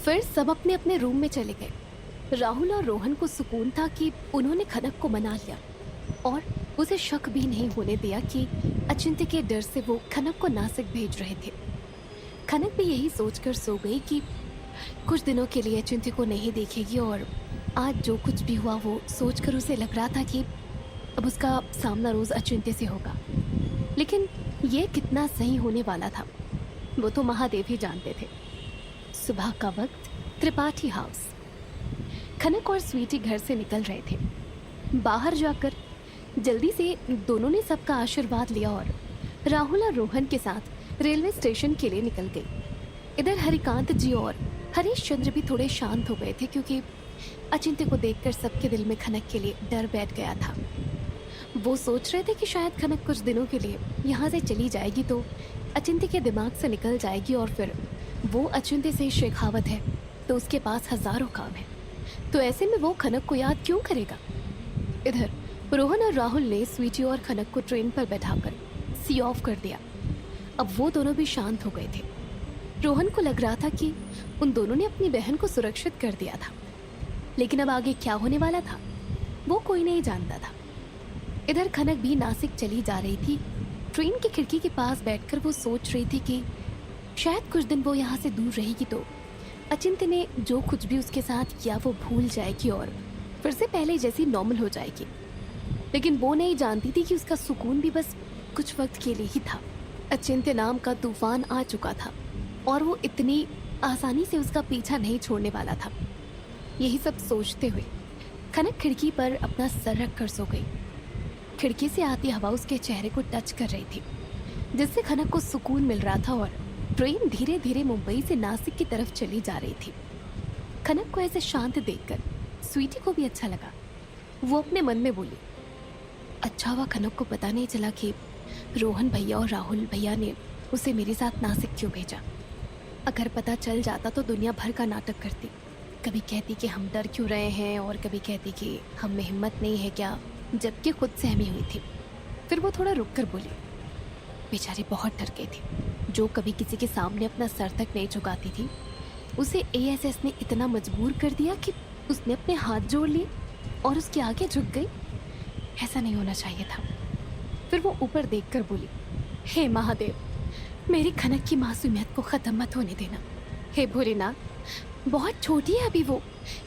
फिर सब अपने अपने रूम में चले गए। राहुल और रोहन को सुकून था कि उन्होंने खनक को मना लिया और उसे शक भी नहीं होने दिया कि अचिंत्य के डर से वो खनक को नासिक भेज रहे थे। खनक भी यही सोचकर सो गई कि कुछ दिनों के लिए अचिंत्य को नहीं देखेगी, और आज जो कुछ भी हुआ वो सोचकर उसे लग रहा था कि अब उसका सामना रोज अचिंत्य से होगा। लेकिन ये कितना सही होने वाला था वो तो महादेव ही जानते थे। सुबह का वक्त, त्रिपाठी हाउस। खनक और स्वीटी घर से निकल रहे थे। बाहर जाकर जल्दी से दोनों ने सबका आशीर्वाद लिया और राहुल और रोहन के साथ रेलवे स्टेशन के लिए निकल गई। इधर हरिकांत जी और हरीश चंद्र भी थोड़े शांत हो गए थे, क्योंकि अचिंत्य को देखकर सबके दिल में खनक के लिए डर बैठ गया था। वो सोच रहे थे कि शायद खनक कुछ दिनों के लिए यहाँ से चली जाएगी तो अचिंत्य के दिमाग से निकल जाएगी, और फिर वो अचिंत्य से शेखावत है तो उसके पास हजारों काम है, तो ऐसे में वो खनक को याद क्यों करेगा। इधर रोहन और राहुल ने स्वीटी और खनक को ट्रेन पर बैठाकर सी ऑफ कर दिया। अब वो दोनों भी शांत हो गए थे। रोहन को लग रहा था कि उन दोनों ने अपनी बहन को सुरक्षित कर दिया था, लेकिन अब आगे क्या होने वाला था वो कोई नहीं जानता था। इधर खनक भी नासिक चली जा रही थी। ट्रेन की खिड़की के पास बैठकर वो सोच रही थी कि शायद कुछ दिन वो यहाँ से दूर रहेगी तो अचिंत्य ने जो कुछ भी उसके साथ किया वो भूल जाएगी और फिर से पहले जैसी नॉर्मल हो जाएगी। लेकिन वो नहीं जानती थी कि उसका सुकून भी बस कुछ वक्त के लिए ही था। अचिंत्य नाम का तूफान आ चुका था और वो इतनी आसानी से उसका पीछा नहीं छोड़ने वाला था। यही सब सोचते हुए खनक खिड़की पर अपना सर रख कर सो गई। खिड़की से आती हवा उसके चेहरे को टच कर रही थी, जिससे खनक को सुकून मिल रहा था और ट्रेन धीरे धीरे मुंबई से नासिक की तरफ चली जा रही थी। खनक को ऐसे शांत देखकर स्वीटी को भी अच्छा लगा। वो अपने मन में बोली, अच्छा हुआ खनक को पता नहीं चला कि रोहन भैया और राहुल भैया ने उसे मेरे साथ नासिक क्यों भेजा। अगर पता चल जाता तो दुनिया भर का नाटक करती। कभी कहती कि हम डर क्यों रहे हैं और कभी कहती कि हम में हिम्मत नहीं है क्या, जबकि खुद सहमी हुई थी। फिर वो थोड़ा रुक कर बोली, बेचारी बहुत डर गई थी। जो कभी किसी के सामने अपना सर तक नहीं झुकाती थी, उसे एएसएस ने इतना मजबूर कर दिया कि उसने अपने हाथ जोड़ लिए और उसके आगे झुक गई। ऐसा नहीं होना चाहिए था। फिर वो ऊपर देखकर बोली, हे महादेव, मेरी खनक की मासूमियत को ख़त्म मत होने देना। हे भोलेनाथ, बहुत छोटी है अभी वो,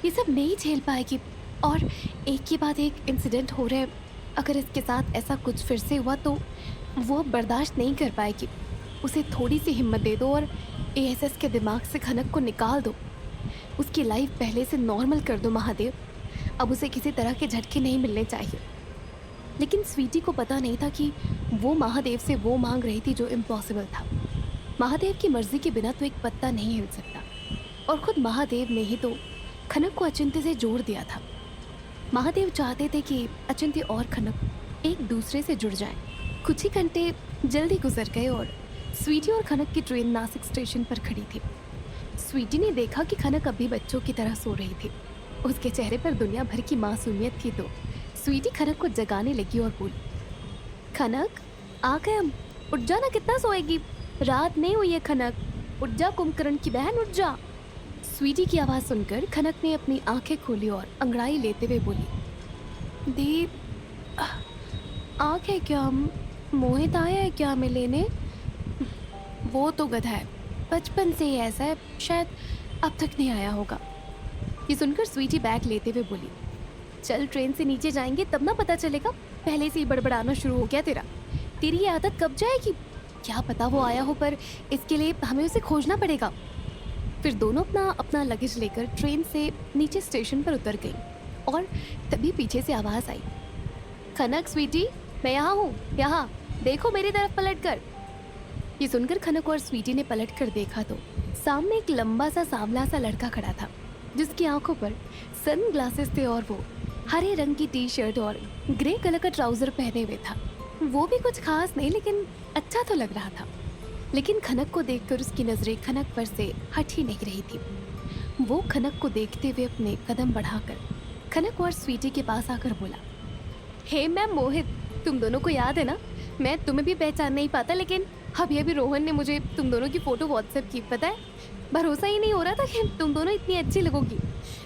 ये सब नहीं झेल पाएगी और एक के बाद एक इंसिडेंट हो रहे हैं। अगर इसके साथ ऐसा कुछ फिर से हुआ तो वो अब बर्दाश्त नहीं कर पाएगी। उसे थोड़ी सी हिम्मत दे दो और एएसएस के दिमाग से खनक को निकाल दो। उसकी लाइफ पहले से नॉर्मल कर दो महादेव। अब उसे किसी तरह के झटके नहीं मिलने चाहिए। लेकिन स्वीटी को पता नहीं था कि वो महादेव से वो मांग रही थी जो इम्पॉसिबल था। महादेव की मर्जी के बिना तो एक पत्ता नहीं हिल सकता, और खुद महादेव ने ही तो खनक को अचिंत्य से जोड़ दिया था। महादेव चाहते थे कि अचिंत्य और खनक एक दूसरे से जुड़ जाएं। कुछ ही घंटे जल्दी गुजर गए और स्वीटी और खनक की ट्रेन नासिक स्टेशन पर खड़ी थी। स्वीटी ने देखा कि खनक अभी बच्चों की तरह सो रही थी। उसके चेहरे पर दुनिया भर की मासूमियत थी, तो स्वीटी खनक को जगाने लगी और बोली, खनक आ गए हम, उठ जाना, कितना सोएगी, रात नहीं हुई है खनक, उठ जा कुंभकर्ण की बहन, उठ जा। स्वीटी की आवाज़ सुनकर खनक ने अपनी आंखें खोली और अंगड़ाई लेते हुए बोली, दी आँख है क्या, मोहित आया है क्या हमें लेने? वो तो गधा है, बचपन से ही ऐसा है, शायद अब तक नहीं आया होगा। ये सुनकर स्वीटी बैग लेते हुए बोली, चल ट्रेन से नीचे जाएंगे तब ना पता चलेगा, पहले से ही बड़बड़ाना शुरू हो गया तेरा। तेरी ये आदत कब जाएगी? क्या पता वो आया हो, पर इसके लिए हमें उसे खोजना पड़ेगा। फिर दोनों अपना अपना लगेज लेकर ट्रेन से नीचे स्टेशन पर उतर गई और तभी पीछे से आवाज़ आई, खनक स्वीटी, मैं यहाँ हूँ, यहाँ देखो मेरी तरफ पलट कर। ये सुनकर खनक और स्वीटी ने पलट कर देखा तो सामने एक लंबा सा सांवला सा लड़का खड़ा था, जिसकी आंखों पर सन ग्लासेस थे और वो हरे रंग की टी शर्ट और ग्रे कलर का ट्राउजर पहने हुए था। वो भी कुछ खास नहीं, लेकिन अच्छा तो लग रहा था। लेकिन खनक को देखकर उसकी नजरें खनक पर से हट ही नहीं रही थी। वो खनक को देखते हुए अपने कदम बढ़ाकर खनक और स्वीटी के पास आकर बोला, हे मैम मोहित, तुम दोनों को याद है ना? मैं तुम्हें भी पहचान नहीं पाता, लेकिन अभी रोहन ने मुझे तुम दोनों की फ़ोटो व्हाट्सएप की। पता है, भरोसा ही नहीं हो रहा था कि तुम दोनों इतनी अच्छी लगोगी,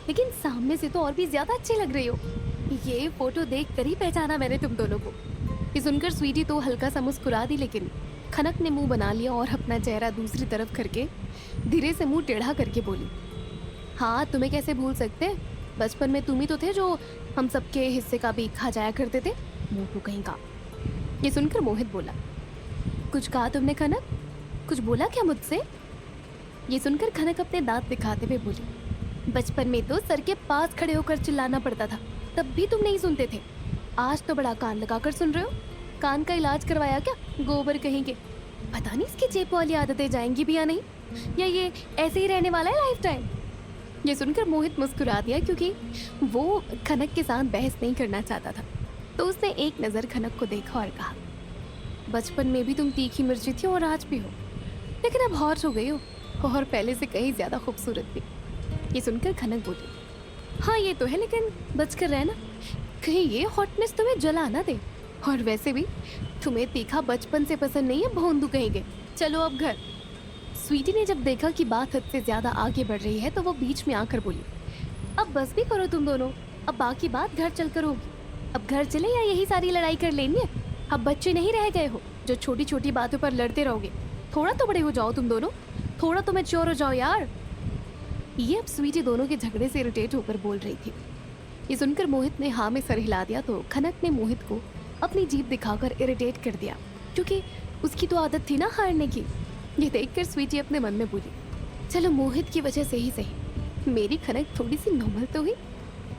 लेकिन सामने से तो और भी ज़्यादा अच्छी लग रही हो। ये फ़ोटो देख कर ही पहचाना मैंने तुम दोनों को। ये सुनकर स्वीटी तो हल्का सा मुस्कुरा दी, लेकिन खनक ने मुंह बना लिया और अपना चेहरा दूसरी तरफ करके धीरे से मुंह टेढ़ा करके बोली, हाँ तुम्हें कैसे भूल सकते, बचपन में तुम ही तो थे जो हम सबके हिस्से का भी खा जाया करते थे, मोटू कहीं का। ये सुनकर मोहित बोला, कुछ कहा तुमने खनक, कुछ बोला क्या मुझसे? ये सुनकर खनक अपने दांत दिखाते हुए बोली, बचपन में तो सर के पास खड़े होकर चिल्लाना पड़ता था, तब भी तुम नहीं सुनते थे। आज तो बड़ा कान लगाकर सुन रहे हो। कान का इलाज करवाया क्या, गोबर कहेंगे? पता नहीं इसकी चेप वाली आदतें जाएंगी भी या नहीं, या ये ऐसे ही रहने वाला है लाइफ टाइम। ये सुनकर मोहित मुस्कुरा दिया, क्योंकि वो खनक के साथ बहस नहीं करना चाहता था। तो उसने एक नज़र खनक को देखा और कहा, बचपन में भी तुम तीखी मिर्ची थी और आज भी हो, लेकिन अब हॉट हो गई हो, और पहले से कहीं ज़्यादा खूबसूरत भी। ये सुनकर खनक बोली, हाँ ये तो है, लेकिन बच कर रहना, कहीं ये हॉटनेस तुम्हें जला ना दे। और वैसे भी तुम्हें तीखा बचपन से पसंद नहीं है, भोंदू कहेंगे। चलो अब घर। स्वीटी ने जब देखा कि बात हद से ज़्यादा आगे बढ़ रही है तो वो बीच में आकर बोली, अब बस भी करो तुम दोनों, अब बाकी बात घर चल कर होगी। अब घर चले या यही सारी लड़ाई कर लेनी है? अब बच्चे नहीं रह गए हो जो छोटी छोटी बातों पर लड़ते रहोगे। थोड़ा तो बड़े हो जाओ तुम दोनों, थोड़ा तो मैच्योर हो जाओ यार। ये अब स्वीटी दोनों के झगड़े से इरिटेट होकर बोल रही थी। ये सुनकर मोहित ने हाँ में सर हिला दिया, तो खनक ने मोहित को अपनी जीभ दिखाकर इरिटेट कर दिया, क्योंकि उसकी तो आदत थी ना हारने की। ये देखकर स्वीटी अपने मन में बोली, चलो मोहित की वजह से ही सही मेरी खनक थोड़ी सी नॉर्मल तो हुई।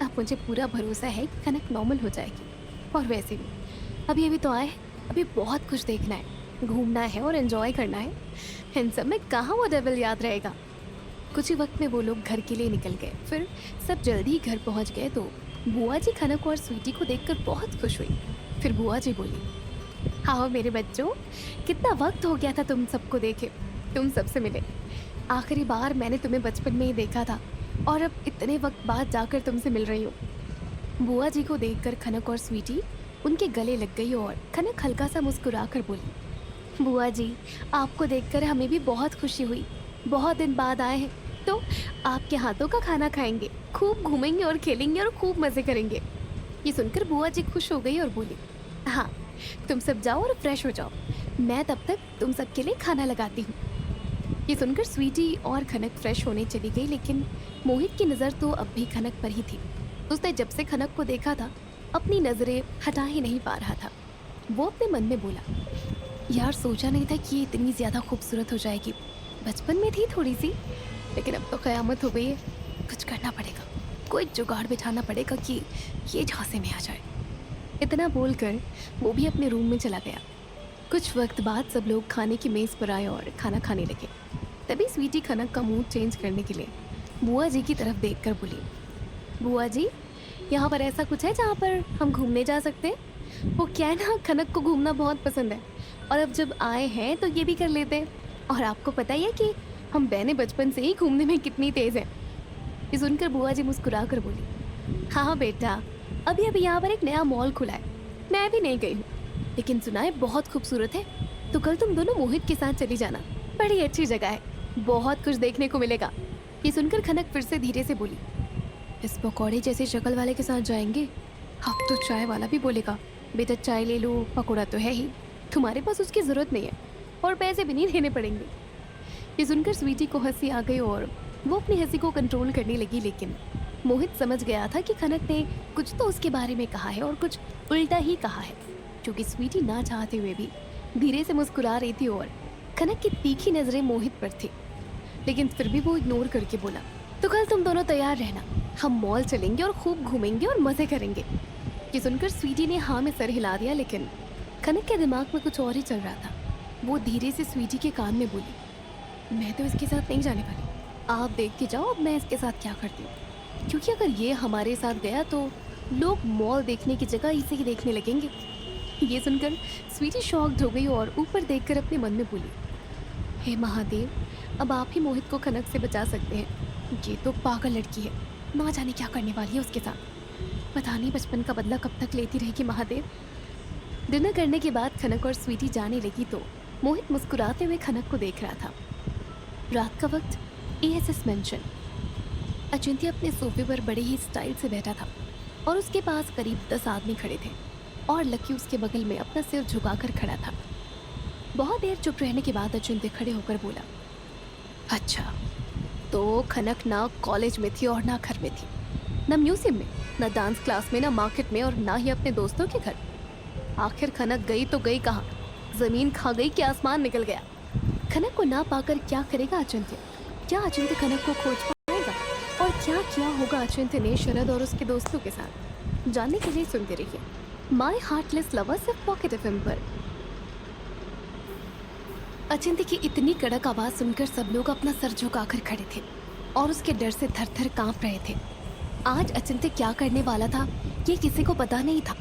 अब मुझे पूरा भरोसा है कि खनक नॉर्मल हो जाएगी। और वैसे भी अभी तो आए हैं, अभी बहुत कुछ देखना है, घूमना है और एंजॉय करना है। इन सब में कहाँ वो डेविल याद रहेगा। कुछ ही वक्त में वो लोग घर के लिए निकल गए। फिर सब जल्दी ही घर पहुंच गए तो बुआ जी खनक और स्वीटी को देखकर बहुत खुश हुई। फिर बुआ जी बोली, हाँ मेरे बच्चों, कितना वक्त हो गया था तुम सबको देखे, तुम सबसे मिले। आखिरी बार मैंने तुम्हें बचपन में ही देखा था और अब इतने वक्त बाद जाकर तुमसे मिल रही हूँ। बुआ जी को देखकर खनक और स्वीटी उनके गले लग गई और खनक हल्का सा मुस्कुरा कर बोली, बुआ जी आपको देखकर हमें भी बहुत खुशी हुई, बहुत दिन बाद आए हैं तो आपके हाथों का खाना खाएंगे, खूब घूमेंगे और खेलेंगे और खूब मज़े करेंगे। ये सुनकर बुआ जी खुश हो गई और बोली, हाँ तुम सब जाओ और फ्रेश हो जाओ, मैं तब तक तुम सब के लिए खाना लगाती हूँ। ये सुनकर स्वीटी और खनक फ्रेश होने चली गई, लेकिन मोहित की नज़र तो अब भी खनक पर ही थी। उसने जब से खनक को देखा था अपनी नजरें हटा ही नहीं पा रहा था। वो अपने मन में बोला, यार सोचा नहीं था कि ये इतनी ज्यादा खूबसूरत हो जाएगी। बचपन में थी थोड़ी सी, लेकिन अब तो कयामत हो गई है। कुछ करना पड़ेगा, कोई जुगाड़ बिठाना पड़ेगा कि ये झांसे में आ जाए। इतना बोलकर वो भी अपने रूम में चला गया। कुछ वक्त बाद सब लोग खाने की मेज़ पर आए और खाना खाने लगे। तभी स्वीटी खनक का मूड चेंज करने के लिए बुआ जी की तरफ देखकर बोली, बुआ जी यहाँ पर ऐसा कुछ है जहाँ पर हम घूमने जा सकते हैं? वो क्या है ना, खनक को घूमना बहुत पसंद है और अब जब आए हैं तो ये भी कर लेते हैं। और आपको पता ही है कि हम बहनें बचपन से ही घूमने में कितनी तेज़ हैं। ये सुनकर बुआ जी मुस्कुरा कर बोली, हाँ बेटा, अभी अभी यहाँ पर एक नया मॉल खुला है, मैं भी नहीं गई हूँ, लेकिन सुना है बहुत खूबसूरत है। तो कल तुम दोनों मोहित के साथ चली जाना, बड़ी अच्छी जगह है, बहुत कुछ देखने को मिलेगा। ये सुनकर खनक फिर से धीरे से बोली, इस पकौड़े जैसे शक्ल वाले के साथ जाएंगे? अब तो चाय वाला भी बोलेगा, बेटा चाय ले लो, पकौड़ा तो है ही, तुम्हारे पास उसकी ज़रूरत नहीं है और पैसे भी नहीं देने पड़ेंगे। ये सुनकर स्वीटी को हंसी आ गई और वो अपनी हंसी को कंट्रोल करने लगी, लेकिन मोहित समझ गया था कि खनक ने कुछ तो उसके बारे में कहा है और कुछ उल्टा ही कहा है, क्योंकि स्वीटी ना चाहते हुए भी धीरे से मुस्कुरा रही थी और खनक की तीखी नज़रें मोहित पर थी। लेकिन फिर भी वो इग्नोर करके बोला, तो कल तुम दोनों तैयार रहना, हम मॉल चलेंगे और खूब घूमेंगे और मज़े करेंगे। ये सुनकर स्वीटी ने हाँ में सर हिला दिया, लेकिन खनक के दिमाग में कुछ और ही चल रहा था। वो धीरे से स्वीटी के कान में बोली, मैं तो इसके साथ नहीं जाने वाली, आप देख के जाओ अब मैं इसके साथ क्या करती हूँ, क्योंकि अगर ये हमारे साथ गया तो लोग मॉल देखने की जगह इसे ही देखने लगेंगे। ये सुनकर स्वीटी शॉक्ड हो गई और ऊपर देखकर अपने मन में बोली, हे महादेव, अब आप ही मोहित को खनक से बचा सकते हैं। ये तो पागल लड़की है, ना जाने क्या करने वाली है उसके साथ, पता नहीं बचपन का बदला कब तक लेती रहेगी महादेव। डिनर करने के बाद खनक और स्वीटी जाने लगी तो मोहित मुस्कुराते हुए खनक को देख रहा था। रात का वक्त, एएसएस मेंशन। अचिंत्य अपने सोफे पर बड़े ही स्टाइल से बैठा था और उसके पास करीब 10 आदमी खड़े थे और लक्की उसके बगल में अपना सिर झुकाकर खड़ा था। बहुत देर चुप रहने के बाद अचिंत्य खड़े होकर बोला, अच्छा तो खनक ना कॉलेज में थी और ना घर में थी, ना म्यूजियम में, ना डांस क्लास में, ना मार्केट में और ना ही अपने दोस्तों के घर। आखिर खनक गई तो गई कहाँ? जमीन खा गई कि आसमान निकल गया? खनक को ना पाकर क्या करेगा अचिंत्य? क्या अचिंत्य खनक को खोज पाएगा? और क्या किया होगा अचिंत्य ने शरद और उसके दोस्तों के साथ? जानने के लिए सुनते रहिए माय हार्टलेस लवर सिर्फ पॉकेट एफएम पर। अचिंत्य की इतनी कड़क आवाज सुनकर सब लोग अपना सर झुकाकर खड़े थे और उसके डर से थर थर कांप रहे थे। आज अचिंत्य क्या करने वाला था ये किसी को पता नहीं था,